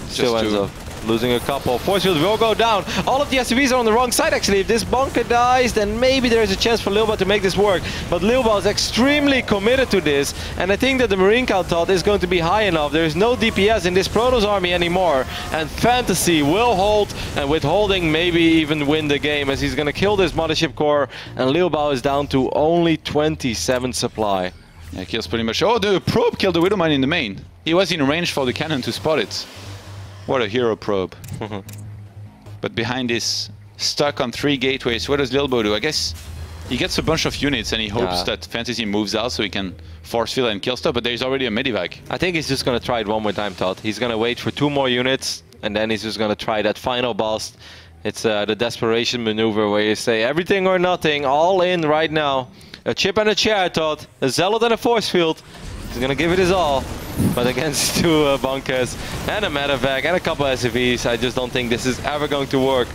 Still ends up losing a couple. Force field will go down. All of the SUVs are on the wrong side actually. If this bunker dies, then maybe there is a chance for Lilbow to make this work. But Lilbow is extremely committed to this, and I think that the Marine count thought is going to be high enough. There is no DPS in this Protoss army anymore, and Fantasy will hold, and with holding maybe even win the game, as he's going to kill this Mothership Core, and Lilbow is down to only 27 supply. Yeah, kills pretty much. Oh, the probe killed the Widowmine in the main. He was in range for the cannon to spot it. What a hero probe. But behind this, stuck on 3 gateways, what does Lilbow do? I guess he gets a bunch of units and he hopes that Fantasy moves out so he can force field and kill stuff, but there's already a Medivac. I think he's just going to try it one more time, Todd. He's going to wait for 2 more units and then he's just going to try that final bust. It's the desperation maneuver where you say everything or nothing, all in right now. A chip and a chair, Todd. A Zealot and a force field. He's going to give it his all. But against 2 bunkers and a Medivac and a couple SCVs, I just don't think this is ever going to work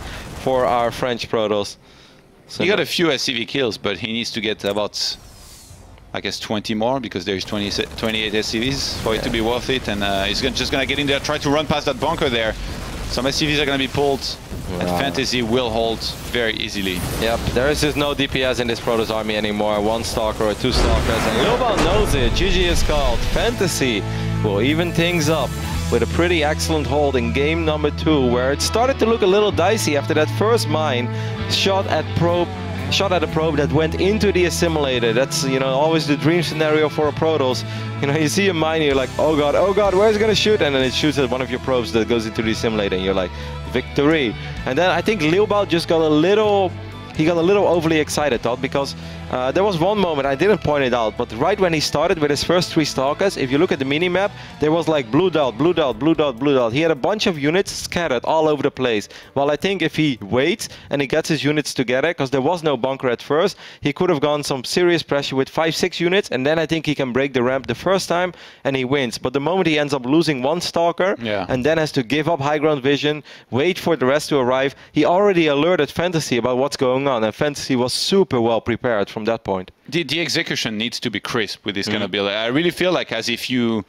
for our French Protoss. So he got a few SCV kills, but he needs to get about, I guess, 20 more because there's 28 SCVs for it to be worth it. And he's just going to get in there, try to run past that bunker there. Some SCVs are going to be pulled, and Fantasy will hold very easily. Yep, there is just no DPS in this Protoss army anymore. 1 Stalker or 2 Stalkers, and Lilbow knows it. GG is called. Fantasy will even things up with a pretty excellent hold in game number 2, where it started to look a little dicey after that first mine shot at a probe that went into the assimilator. That's, you know, always the dream scenario for a Protoss. You know, you see a mine, you're like, oh god, where's it gonna shoot? And then it shoots at one of your probes that goes into the assimilator, and you're like, victory. And then I think Lilbow just got a little overly excited, Todd, because there was one moment, I didn't point it out, but right when he started with his first 3 Stalkers, if you look at the mini-map, there was like blue dot, blue dot, blue dot, blue dot. He had a bunch of units scattered all over the place. Well, I think if he waits and he gets his units together, because there was no bunker at first, he could have gone some serious pressure with 5-6 units, and then I think he can break the ramp the first time and he wins. But the moment he ends up losing 1 Stalker, and then has to give up high ground vision, wait for the rest to arrive, he already alerted Fantasy about what's going on, and Fantasy was super well prepared from that point. The execution needs to be crisp with this kind of build. I really feel like as if you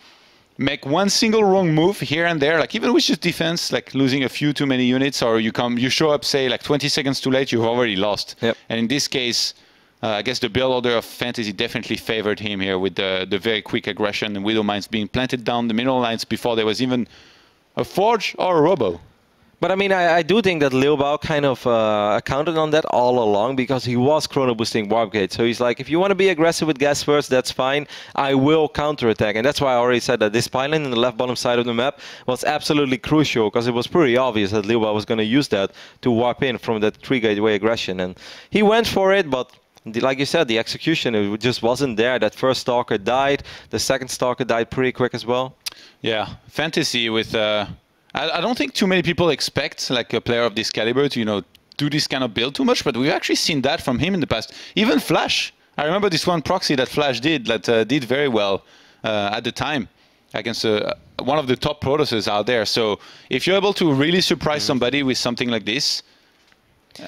make one single wrong move here and there, like even with just defense, like losing a few too many units, or you show up, say, like 20 seconds too late, you've already lost. And in this case, I guess the build order of Fantasy definitely favored him here with the very quick aggression and Widow Mines being planted down the mineral lines before there was even a Forge or a Robo. But I mean, I do think that Lilbow kind of accounted on that all along, because he was chrono boosting Warp Gate. So he's like, if you want to be aggressive with gas first, that's fine. I will counterattack. And that's why I already said that this pylon in the left bottom side of the map was absolutely crucial, because it was pretty obvious that Lilbow was going to use that to warp in from that 3 gateway aggression. And he went for it, but like you said, the execution, it just wasn't there. That first Stalker died. The second Stalker died pretty quick as well. Yeah, Fantasy with... I don't think too many people expect like a player of this caliber to, you know, do this kind of build too much, but we've actually seen that from him in the past. Even Flash. I remember this one proxy that Flash did that did very well at the time against one of the top Protosses out there. So if you're able to really surprise somebody with something like this,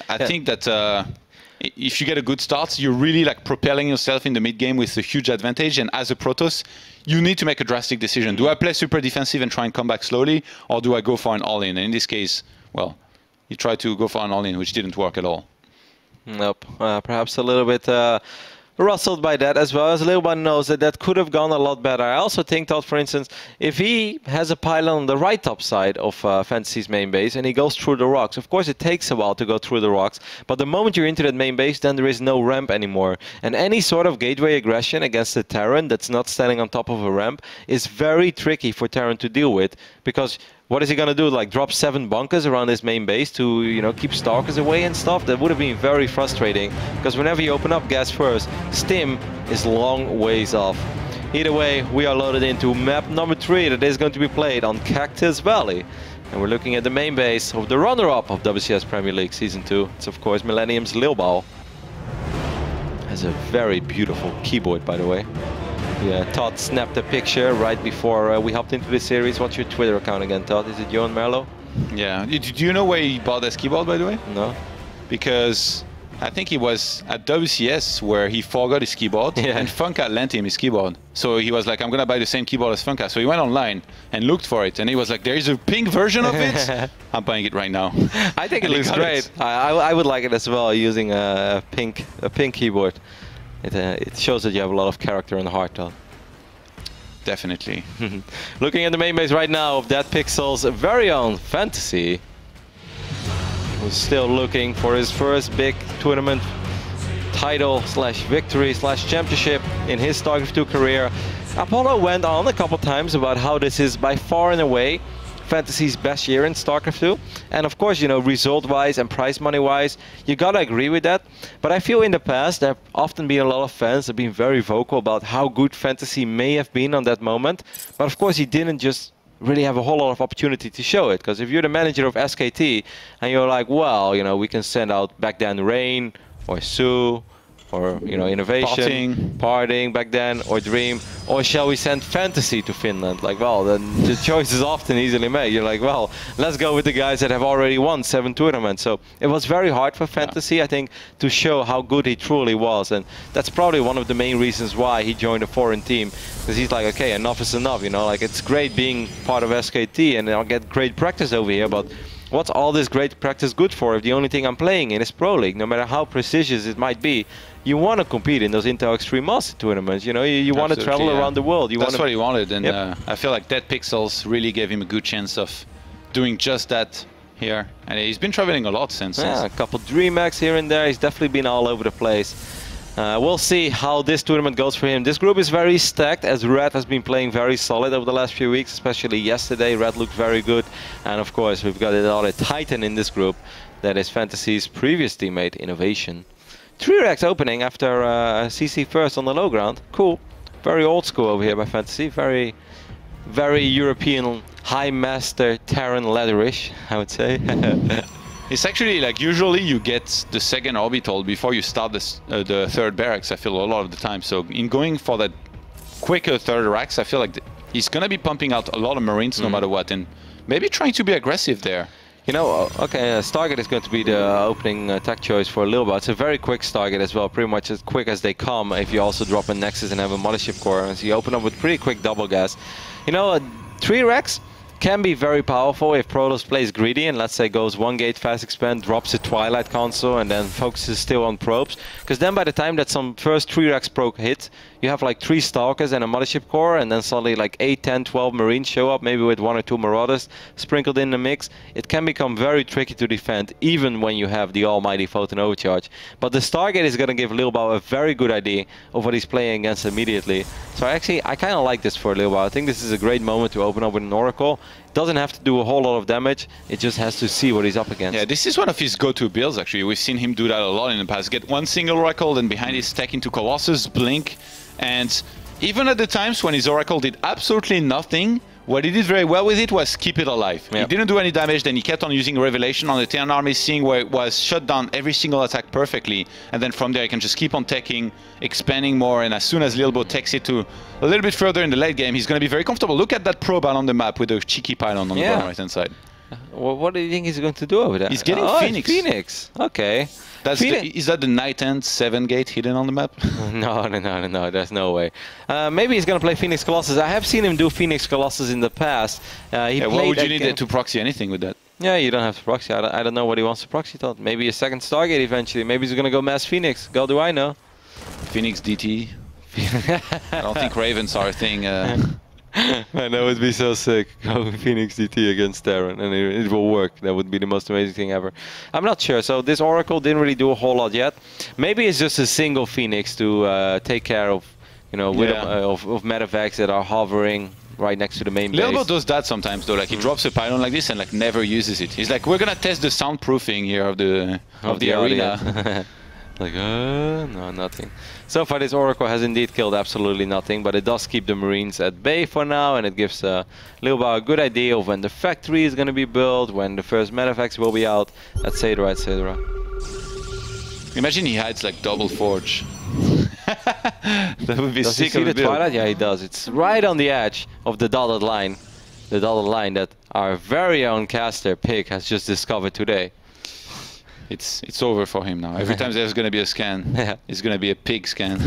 I think that if you get a good start, you're really like propelling yourself in the mid game with a huge advantage. And as a Protoss, you need to make a drastic decision. Do I play super defensive and try and come back slowly, or do I go for an all-in? And in this case, well, he tried to go for an all-in, which didn't work at all. Nope. Perhaps a little bit rustled by that, as well as Lilbow knows that that could have gone a lot better. I also think that, for instance, if he has a pylon on the right top side of Fantasy's main base and he goes through the rocks, of course it takes a while to go through the rocks, but the moment you're into that main base, then there is no ramp anymore. And any sort of gateway aggression against a Terran that's not standing on top of a ramp is very tricky for Terran to deal with, because what is he going to do? Like drop 7 bunkers around his main base to, you know, keep Stalkers away and stuff? That would have been very frustrating, because whenever you open up gas first, Stim is long ways off. Either way, we are loaded into map number 3 that is going to be played on Cactus Valley. And we're looking at the main base of the runner-up of WCS Premier League Season 2. It's of course Millennium's Lilbow. Has a very beautiful keyboard, by the way. Yeah, Todd snapped a picture right before we hopped into the series. What's your Twitter account again, Todd? Is it Johan Merlo? Yeah. Do you know where he bought this keyboard, by the way? No. Because I think he was at WCS where he forgot his keyboard, and Funka lent him his keyboard. So he was like, I'm going to buy the same keyboard as Funka. So he went online and looked for it, and he was like, there is a pink version of it. I'm buying it right now. I think it looks great. I would like it as well, using a pink keyboard. It shows that you have a lot of character and heart, though. Definitely. Looking at the main base right now of that Pixel's very own Fantasy, who's still looking for his first big tournament title slash victory slash championship in his StarCraft 2 career. Apollo went on a couple times about how this is by far and away Fantasy's best year in StarCraft 2. And of course, you know, result-wise and prize money-wise, you gotta agree with that. But I feel in the past, there have often been a lot of fans that have been very vocal about how good Fantasy may have been on that moment. But of course, he didn't just really have a whole lot of opportunity to show it. Because if you're the manager of SKT and you're like, well, you know, we can send out back then Rain or Sue, or, you know, Innovation, Parting back then, or Dream, or shall we send Fantasy to Finland? Like, well, then the choice is often easily made. You're like, well, let's go with the guys that have already won 7 tournaments. So it was very hard for Fantasy, I think, to show how good he truly was. And that's probably one of the main reasons why he joined a foreign team. Because he's like, okay, enough is enough, you know, like it's great being part of SKT and I'll get great practice over here, but what's all this great practice good for if the only thing I'm playing in is Pro League? No matter how prestigious it might be, you want to compete in those Intel Extreme Master tournaments. You know, you want to travel around the world. That's what he wanted, and I feel like Dead Pixels really gave him a good chance of doing just that here. And he's been traveling a lot since. Yeah, a couple DreamHacks here and there. He's definitely been all over the place. We'll see how this tournament goes for him. This group is very stacked, as Red has been playing very solid over the last few weeks, especially yesterday. Red looked very good. And of course, we've got another Titan in this group. That is Fantasy's previous teammate, Innovation. 3 racks opening after CC first on the low ground. Cool. Very old school over here by Fantasy. Very, very European high master Terran leatherish, I would say. It's actually like usually you get the second orbital before you start the third barracks, I feel a lot of the time. So in going for that quicker third racks, I feel like he's going to be pumping out a lot of Marines no matter what, and maybe trying to be aggressive there. You know, okay, Stargate is going to be the opening tech choice for Lilbow. It's a very quick Stargate as well, pretty much as quick as they come if you also drop a Nexus and have a Mothership Core. So you open up with pretty quick double gas. You know, 3 racks can be very powerful if Protoss plays greedy and let's say goes 1 gate fast expand, drops a Twilight console and then focuses still on probes. Because then by the time that some first 3 racks proc hit, you have like 3 Stalkers and a Mothership Core and then suddenly like 8, 10, 12 Marines show up, maybe with 1 or 2 Marauders sprinkled in the mix. It can become very tricky to defend even when you have the almighty Photon Overcharge. But the Stargate is going to give Lilbow a very good idea of what he's playing against immediately. So I kind of like this for Lilbow. I think this is a great moment to open up with an Oracle. It doesn't have to do a whole lot of damage, it just has to see what he's up against. Yeah, this is one of his go-to builds actually. We've seen him do that a lot in the past. Get 1 single Oracle, then behind his stack into Colossus, Blink, and even at the times when his Oracle did absolutely nothing, what he did very well with it was keep it alive. Yep. He didn't do any damage, then he kept on using Revelation on the Terran army, seeing where it was shut down every single attack perfectly, and then from there he can just keep on teching, expanding more, and as soon as Lilbow takes it to a little bit further in the late game, he's going to be very comfortable. Look at that probe out on the map with the cheeky pylon on the bottom right-hand side. Well, what do you think he's going to do over there? He's getting Phoenix. Phoenix, okay. Is that the Night End 7 gate hidden on the map? No, there's no way. Maybe he's going to play Phoenix Colossus. I have seen him do Phoenix Colossus in the past. Why would you need to proxy anything with that? Yeah, you don't have to proxy. I don't know what he wants to proxy. Thought maybe a second Stargate eventually. Maybe he's going to go Mass Phoenix. God, do I know? Phoenix DT. I don't think Ravens are a thing. Man, that would be so sick. Go Phoenix DT against Terran, and it will work. That would be the most amazing thing ever. I'm not sure. So this Oracle didn't really do a whole lot yet. Maybe it's just a single Phoenix to take care of, you know, of medevacs that are hovering right next to the main base. Lilbow does that sometimes though. Like he drops a pylon like this and like never uses it. He's like, we're gonna test the soundproofing here of the arena. Like, no, nothing. So far, this Oracle has indeed killed absolutely nothing, but it does keep the Marines at bay for now, and it gives Lilbow a good idea of when the factory is going to be built, when the first medevacs will be out, etc., etc. Imagine he hides like double forge. That would be sick. Does he see the Twilight? Yeah, he does. It's right on the edge of the dotted line. The dotted line that our very own caster, Pig, has just discovered today. It's over for him now. Every time there's going to be a scan, it's going to be a pig scan.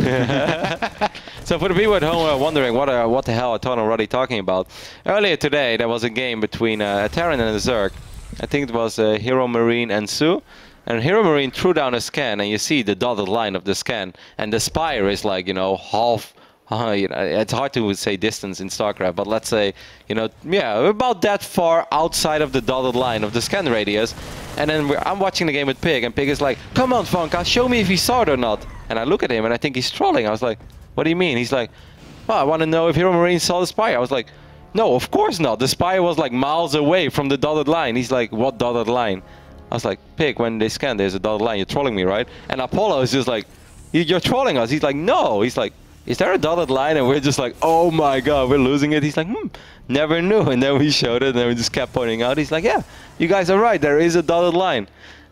So for the people at home wondering what the hell are Ton already talking about, earlier today there was a game between a Terran and a Zerg. I think it was Hero Marine and Sue. And Hero Marine threw down a scan, and you see the dotted line of the scan. And the spire is like, you know, half... you know, it's hard to say distance in StarCraft, but let's say, you know, yeah, about that far outside of the dotted line of the scan radius. And then I'm watching the game with Pig, and Pig is like, come on, Funka, show me if he saw it or not. And I look at him and I think he's trolling. I was like, what do you mean? He's like, well, I want to know if Hero Marine saw the Spire. I was like, no, of course not. The Spire was like miles away from the dotted line. He's like, what dotted line? I was like, Pig, when they scan, there's a dotted line. You're trolling me, right? And Apollo is just like, you're trolling us. He's like, no. He's like, is there a dotted line? And we're just like, oh my god, we're losing it. He's like, never knew. And then we showed it and then we just kept pointing out. He's like, yeah, you guys are right. There is a dotted line.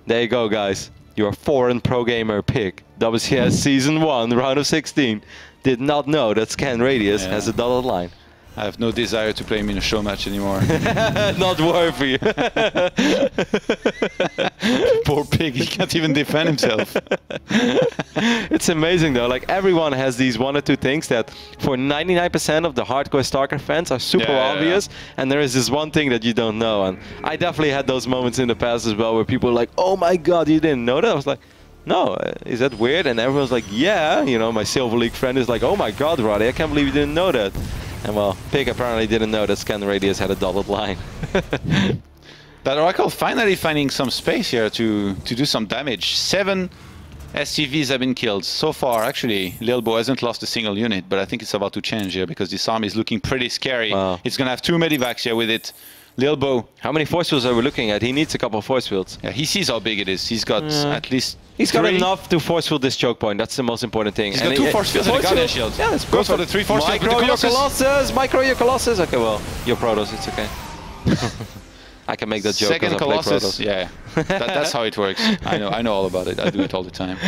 There you go, guys. You're a foreign pro gamer, Pig. WCS Season 1, round of 16. Did not know that Scan Radius has a dotted line. I have no desire to play him in a show match anymore. Not worthy. Poor Pig, he can't even defend himself. It's amazing though, like everyone has these one or two things that for 99% of the hardcore StarCraft fans are super obvious, and there is this one thing that you don't know. And I definitely had those moments in the past as well where people were like, oh my god, you didn't know that? I was like, no, is that weird? And everyone's like, yeah, you know, my Silver League friend is like, oh my god, Roddy, I can't believe you didn't know that. And well, Pig apparently didn't know that Scan Radius had a dotted line. That Oracle finally finding some space here to do some damage. 7 SCVs have been killed. So far, actually, Lilbow hasn't lost a single unit, but I think it's about to change here because this army is looking pretty scary. Wow. It's going to have 2 medivacs here with it. Lilbow. How many force fields are we looking at? He needs a couple of force fields. Yeah, he sees how big it is. He's got at least He's got enough to force field this choke point. That's the most important thing. He's got 2 force fields and a Guardian Shield. Yeah, that's goes for the 3 force fields. Micro your Colossus! Micro your Colossus! Okay, well, your Protoss, it's okay. I can make that joke Second because I play Colossus, Protoss. yeah. That's how it works. I know all about it. I do it all the time.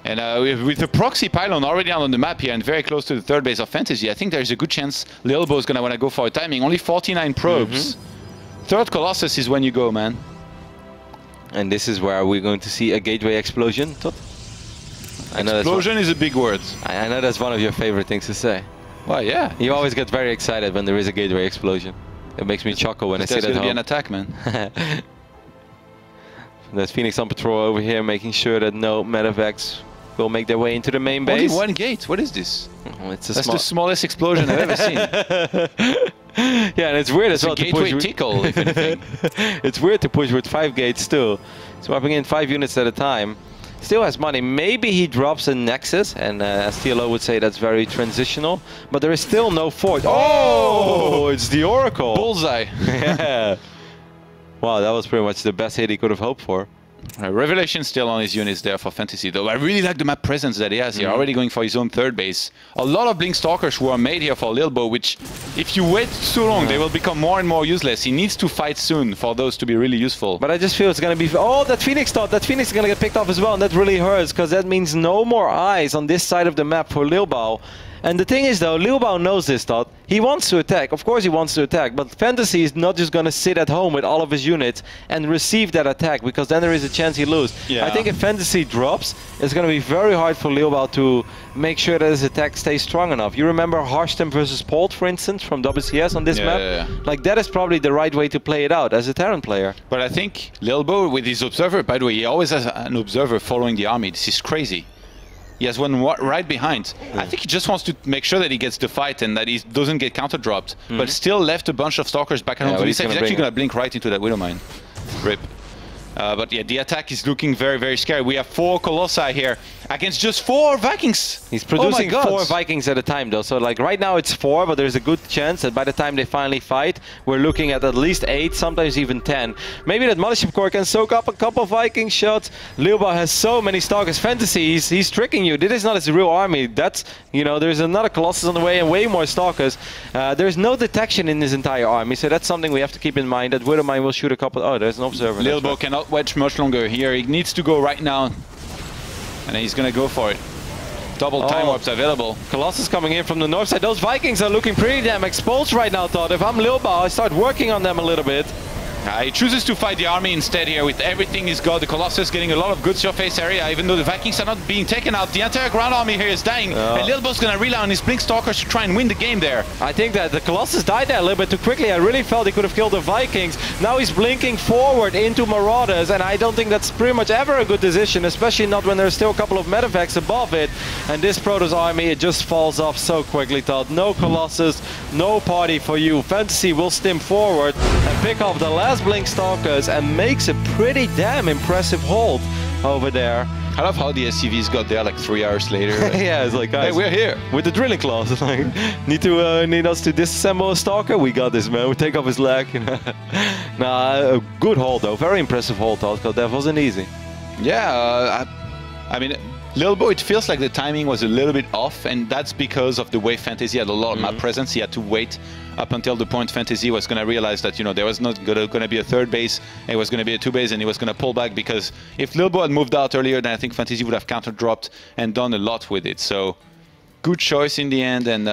And with the proxy pylon already on the map here and very close to the third base of Fantasy, I think there's a good chance Lilbow is going to want to go for a timing. Only 49 probes. Third Colossus is when you go, man. And this is where we're going to see a gateway explosion, Todd? Explosion is a big word. I know that's one of your favorite things to say. Well, yeah. You always get very excited when there is a gateway explosion. It makes me chuckle when I sit at home. There's going to be an attack, man. There's Phoenix on patrol over here, making sure that no medevacs will make their way into the main base. Only 1 gate. What is this? Oh, it's That's the smallest explosion I've ever seen. Yeah, and it's weird as well to push. Tickle, if anything. It's weird to push with 5 gates too. Swapping in 5 units at a time. Still has money. Maybe he drops a Nexus, and as TLO would say, that's very transitional. But there is still no fort. Oh, it's the Oracle. Bullseye. Yeah. Wow, that was pretty much the best hit he could have hoped for. Revelation still on his units there for Fantasy, though. I really like the map presence that he has here, already going for his own third base. A lot of Blink Stalkers were made here for Lilbow, which, if you wait too long, they will become more and more useless. He needs to fight soon for those to be really useful. But I just feel it's going to be... Oh, that Phoenix thought! That Phoenix is going to get picked off as well, and that really hurts, because that means no more eyes on this side of the map for Lilbow. And the thing is, though, Lilbow knows this, Todd. He wants to attack. Of course he wants to attack. But Fantasy is not just going to sit at home with all of his units and receive that attack, because then there is a chance he loses. Yeah. I think if Fantasy drops, it's going to be very hard for Lilbow to make sure that his attack stays strong enough. You remember Harstem versus Polt, for instance, from WCS on this map? Yeah. Like, that is probably the right way to play it out as a Terran player. But I think Lilbow, with his Observer, by the way, he always has an Observer following the army. This is crazy. He has one right behind. I think he just wants to make sure that he gets the fight and that he doesn't get counter-dropped. But still left a bunch of Stalkers back at home. So he's actually going to blink right into that Widowmine. Rip. But yeah, the attack is looking very, very scary. We have 4 Colossi here against just 4 Vikings. He's producing 4 Vikings at a time, though. So like right now it's 4, but there's a good chance that by the time they finally fight, we're looking at least 8, sometimes even 10. Maybe that Mothership Core can soak up a couple Viking shots. Lilbow has so many Stalkers. Fantasy, he's tricking you. This is not his real army. That's, you know, there's another Colossus on the way and way more Stalkers. There's no detection in his entire army, so that's something we have to keep in mind. That Widowmine will shoot a couple. Oh, there's an Observer. Lilbow cannot wedge much longer here. He needs to go right now. And he's gonna go for it. Double time warps available. Colossus coming in from the north side. Those Vikings are looking pretty damn exposed right now, Todd. If I'm Lilbow, I start working on them a little bit. He chooses to fight the army instead here with everything he's got. The Colossus getting a lot of good surface area, even though the Vikings are not being taken out. The entire ground army here is dying. And Lilbow's going to rely on his Blink Stalkers to try and win the game there. I think that the Colossus died there a little bit too quickly. I really felt he could have killed the Vikings. Now he's blinking forward into Marauders, and I don't think that's pretty much ever a good decision, especially not when there's still a couple of medevacs above it. And this Protoss army, it just falls off so quickly, Todd. No Colossus, no party for you. Fantasy will stim forward and pick off the last Blink Stalkers and makes a pretty damn impressive hold over there. I love how the SCVs got there like 3 hours later. Yeah, it's like, guys, hey, we're here. with the drilling claws. It's like, need us to disassemble a stalker? We got this, man. We take off his leg. You know? Nah, a good hold though. Very impressive hold, because that wasn't easy. Yeah, I mean, Lilbow, it feels like the timing was a little bit off, and that's because of the way Fantasy had a lot of map presence. He had to wait up until the point Fantasy was going to realize that, you know, there was not going to be a third base, it was going to be a 2 base, and he was going to pull back, because if Lilbow had moved out earlier, then I think Fantasy would have counter-dropped and done a lot with it. So, good choice in the end, and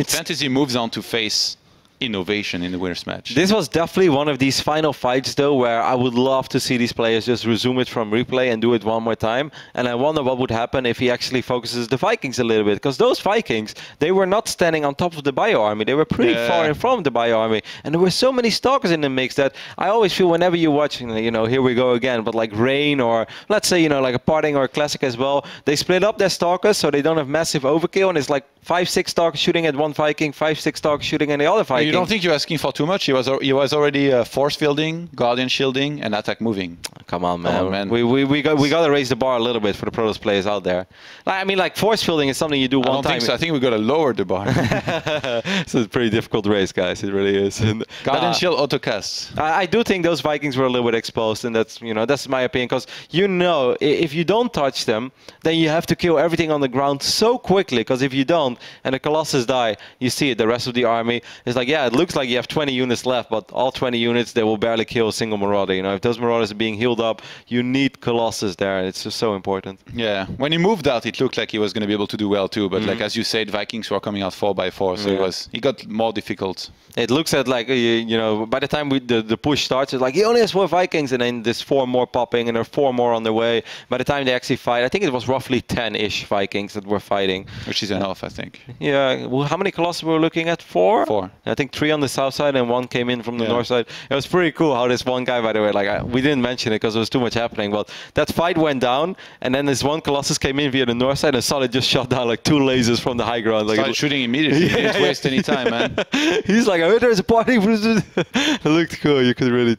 Fantasy moves on to face innovation in the winners match. This was definitely one of these final fights though where I would love to see these players just resume it from replay and do it one more time, and I wonder what would happen if he actually focuses the Vikings a little bit, because those Vikings, they were not standing on top of the bio army, they were pretty far in front of the bio army, and there were so many stalkers in the mix that I always feel whenever you watch, you know, here we go again, but like Rain, or let's say, you know, like a Parting or a Classic as well, they split up their stalkers so they don't have massive overkill, and it's like 5-6 stalkers shooting at one Viking, 5-6 stalkers shooting at the other Viking. You don't think you're asking for too much? He was already force fielding, guardian shielding, and attack moving. Come on, man. We got to raise the bar a little bit for the Protoss players out there. I mean, like force fielding is something you do one time. I think we got to lower the bar. It's a pretty difficult race, guys. It really is. Guardian shield autocast. I do think those Vikings were a little bit exposed, and that's, you know, that's my opinion, because you know, if you don't touch them, then you have to kill everything on the ground so quickly, because if you don't and the Colossus die, you see it, the rest of the army is like, yeah, it looks like you have 20 units left, but all 20 units, they will barely kill a single Marauder. You know, if those Marauders are being healed up, you need Colossus there. It's just so important. Yeah, when he moved out, it looked like he was going to be able to do well too, but like as you said, Vikings were coming out 4x4, so it got more difficult. It looks at like, you know, by the time the push starts, it's like he only has 4 Vikings, and then there's 4 more popping, and there are 4 more on the way. By the time they actually fight, I think it was roughly 10-ish Vikings that were fighting. Which is enough, I think. Yeah, well, how many Colossus were we looking at? 4? 4. I think 3 on the south side and 1 came in from the north side. It was pretty cool how this one guy, by the way, like we didn't mention it because there was too much happening, but that fight went down, and then this one Colossus came in via the north side, and Solid just shot down like 2 lasers from the high ground. Like, started shooting immediately. He didn't waste any time, man. He's like, I heard there's a party. It looked cool. You could really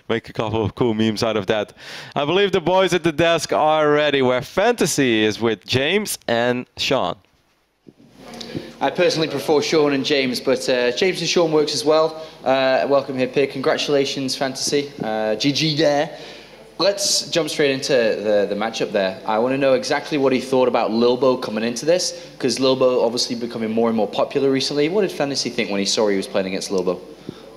make a couple of cool memes out of that. I believe the boys at the desk are ready, where Fantasy is with James and Sean. I personally prefer Sean and James, but James and Sean works as well. Welcome here, Pig. Congratulations, Fantasy. GG there. Let's jump straight into the matchup there. I want to know exactly what he thought about Lilbow coming into this, because Lilbow obviously becoming more and more popular recently. What did Fantasy think when he saw he was playing against Lilbow?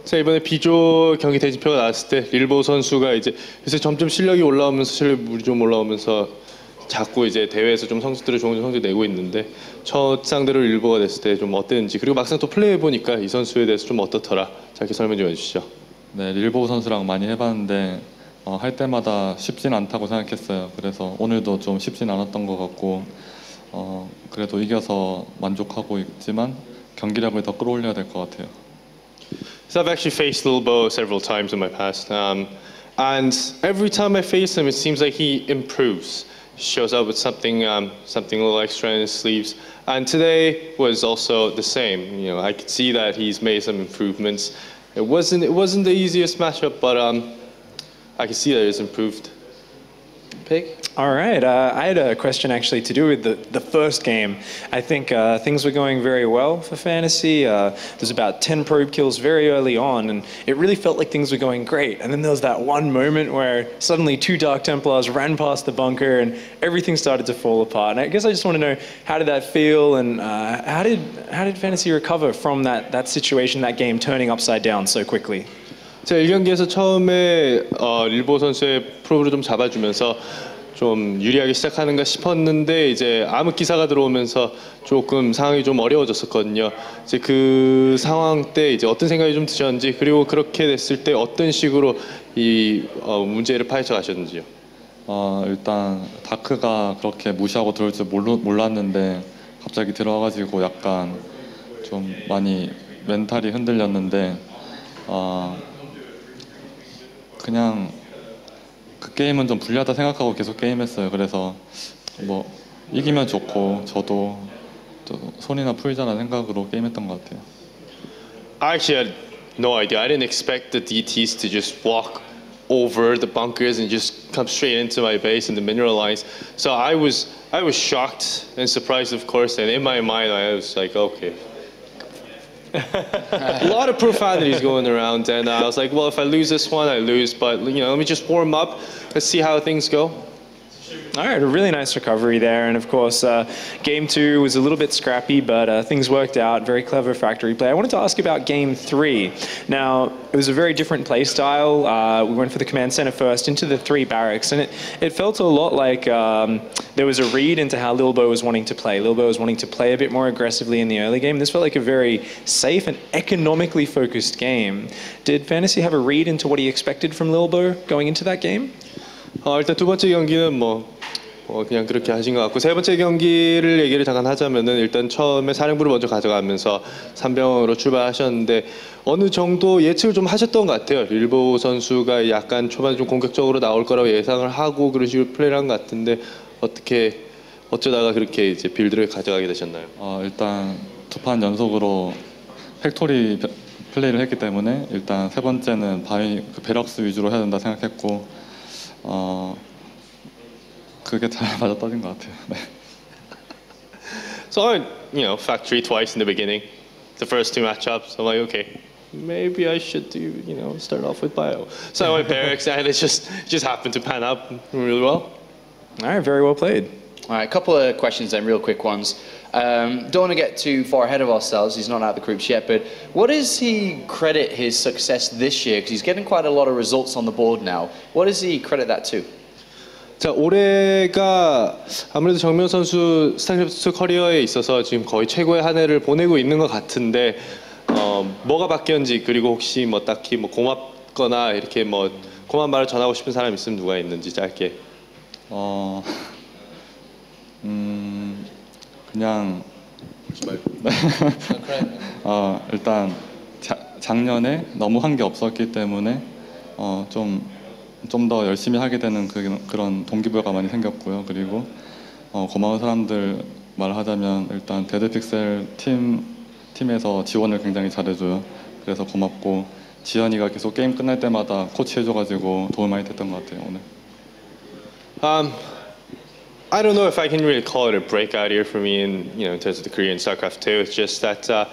자, 이번에 B조 경기 대진표가 나왔을 때 릴보우 선수가 이제 요새 점점 실력이 올라오면서 실력이 좀 올라오면서 자꾸 이제 대회에서 좀 성적들을 좋은 성적 내고 있는데 첫 상대로 릴보우가 됐을 때 좀 어땠는지, 그리고 막상 또 플레이해 보니까 이 선수에 대해서 좀 어떻더라, 짧게 설명 좀 해주시죠. 네, 릴보우 선수랑 많이 해봤는데 할 때마다 쉽진 않다고 생각했어요. 그래서 오늘도 좀 쉽진 않았던 것 같고 그래도 이겨서 만족하고 있지만 경기력을 더 끌어올려야 될 것 같아요. So I've actually faced Lilbow several times in my past, and every time I face him, it seems like he improves. Shows up with something a little extra in his sleeves. And today was also the same. You know, I could see that he's made some improvements. It wasn't the easiest matchup, but I could see that it's improved. Pig? All right. I had a question actually to do with the first game. I think things were going very well for Fantasy. There's about 10 probe kills very early on, and it really felt like things were going great. And then there was that one moment where suddenly 2 Dark Templars ran past the bunker, and everything started to fall apart. And I guess I just want to know, how did that feel, and how did Fantasy recover from that situation, that game turning upside down so quickly? 제가 1경기에서 처음에 릴보우 선수의 프로브를 좀 잡아주면서 좀 유리하게 시작하는가 싶었는데 이제 암흑 기사가 들어오면서 조금 상황이 좀 어려워졌었거든요. 이제 그 상황 때 이제 어떤 생각이 좀 드셨는지, 그리고 그렇게 됐을 때 어떤 식으로 이 문제를 파헤쳐 가셨는지요. 일단 다크가 그렇게 무시하고 들어올 줄 몰랐는데 갑자기 들어와가지고 약간 좀 많이 멘탈이 흔들렸는데 그냥 그 게임은 좀 불리하다 생각하고 계속 게임했어요. 그래서 뭐 이기면 좋고 저도 손이나 풀자라는 생각으로 게임했던 것 같아요. I actually had no idea. I didn't expect the DTs to just walk over the bunkers and just come straight into my base and the mineral lines. So I was shocked and surprised, of course, and in my mind I was like, okay. A lot of profanities going around, and I was like, well, if I lose this one, I lose, but let me just warm up, let's see how things go. All right, a really nice recovery there, and of course, Game 2 was a little bit scrappy, but things worked out. Very clever factory play. I wanted to ask about Game 3. Now, it was a very different play style. We went for the command center first, into the 3 barracks, and it felt a lot like there was a read into how Lilbow was wanting to play. Lilbow was wanting to play a bit more aggressively in the early game. This felt like a very safe and economically focused game. Did Fantasy have a read into what he expected from Lilbow going into that game? 일단 두 번째 경기는 그냥 그렇게 하신 것 같고, 세 번째 경기를 얘기를 잠깐 하자면은 일단 처음에 사령부를 먼저 가져가면서 3병으로 출발하셨는데 어느 정도 예측을 좀 하셨던 것 같아요. 릴보우 선수가 약간 초반에 좀 공격적으로 나올 거라고 예상을 하고 그런 식으로 플레이를 한 것 같은데 어쩌다가 그렇게 이제 빌드를 가져가게 되셨나요? 일단 2판 연속으로 팩토리 플레이를 했기 때문에 일단 세 번째는 베럭스 위주로 해야 된다 생각했고 그게 잘 맞아떨어진 것 같아요. 네. So I went, factory twice in the beginning, the first 2 matchups. I'm like, okay, maybe I should do, start off with bio. So I went barracks, and it just happened to pan out really well. All right, very well played. All right, a couple of questions then, real quick ones. Don't want to get too far ahead of ourselves. He's not out of the groups yet, but what does he credit his success this year? Because he's getting quite a lot of results on the board now. What does he credit that to? 자, 올해가 아무래도 정명 선수 스타크래프트 커리어에 있어서 지금 거의 최고의 한 해를 보내고 있는 것 같은데 뭐가 바뀌었는지, 그리고 혹시 딱히 고맙거나 이렇게 고마운 말을 전하고 싶은 사람 있으면 누가 있는지 짧게. 그냥 일단 작년에 너무 한 게 없었기 때문에 좀 더 열심히 하게 되는 그런 동기부여가 많이 생겼고요. 그리고 고마운 사람들 말하자면 일단 데드픽셀 팀에서 지원을 굉장히 잘해줘요. 그래서 고맙고, 지현이가 계속 게임 끝날 때마다 코치해줘가지고 도움 많이 됐던 것 같아요 오늘. I don't know if I can really call it a breakout year for me in terms of the career in StarCraft 2. It's just that I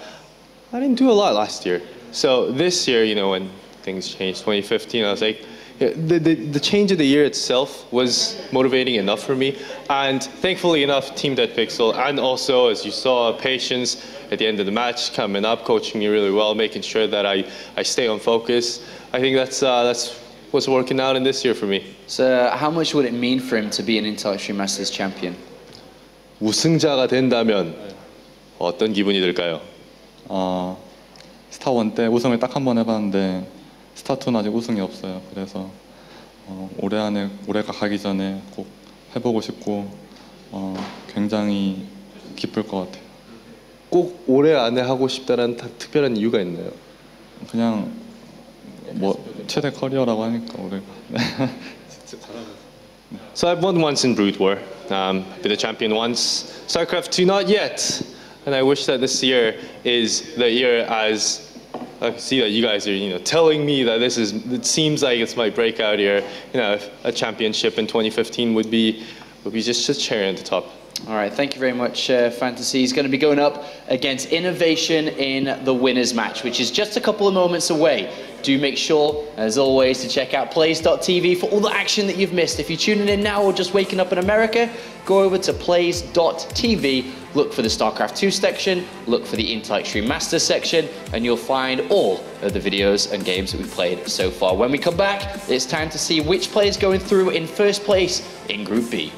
didn't do a lot last year. So this year, when things changed, 2015, I was like, the change of the year itself was motivating enough for me, and thankfully enough, Team Dead Pixel, and also, as you saw, Patience at the end of the match coming up, coaching me really well, making sure that I stay on focus. I think that's what's working out in this year for me. So how much would it mean for him to be an Intellectual Masters champion? 우승자가 된다면 어떤 기분이 들까요? 스타1 때 우승을 딱 한 번 해봤는데 스타2는 아직 우승이 없어요. 그래서 올해가 가기 전에 꼭 해보고 싶고 굉장히 기쁠 것 같아요. 꼭 올해 안에 하고 싶다는 특별한 이유가 있나요? 그냥 최대 커리어라고 하니까 올해가. So I've won once in Brood War, been a champion once. StarCraft 2 not yet, and I wish that this year is the year as I see that you guys are, telling me that it seems like it's my breakout year. If a championship in 2015 would be just a cherry on the top. All right, thank you very much, Fantasy. He's going to be going up against Innovation in the winners match, which is just a couple of moments away. Do make sure, as always, to check out plays.tv for all the action that you've missed. If you're tuning in now or just waking up in America, go over to plays.tv, look for the StarCraft 2 section, look for the Intellectual Masters section, and you'll find all of the videos and games that we've played so far. When we come back, it's time to see which player's going through in first place in Group B.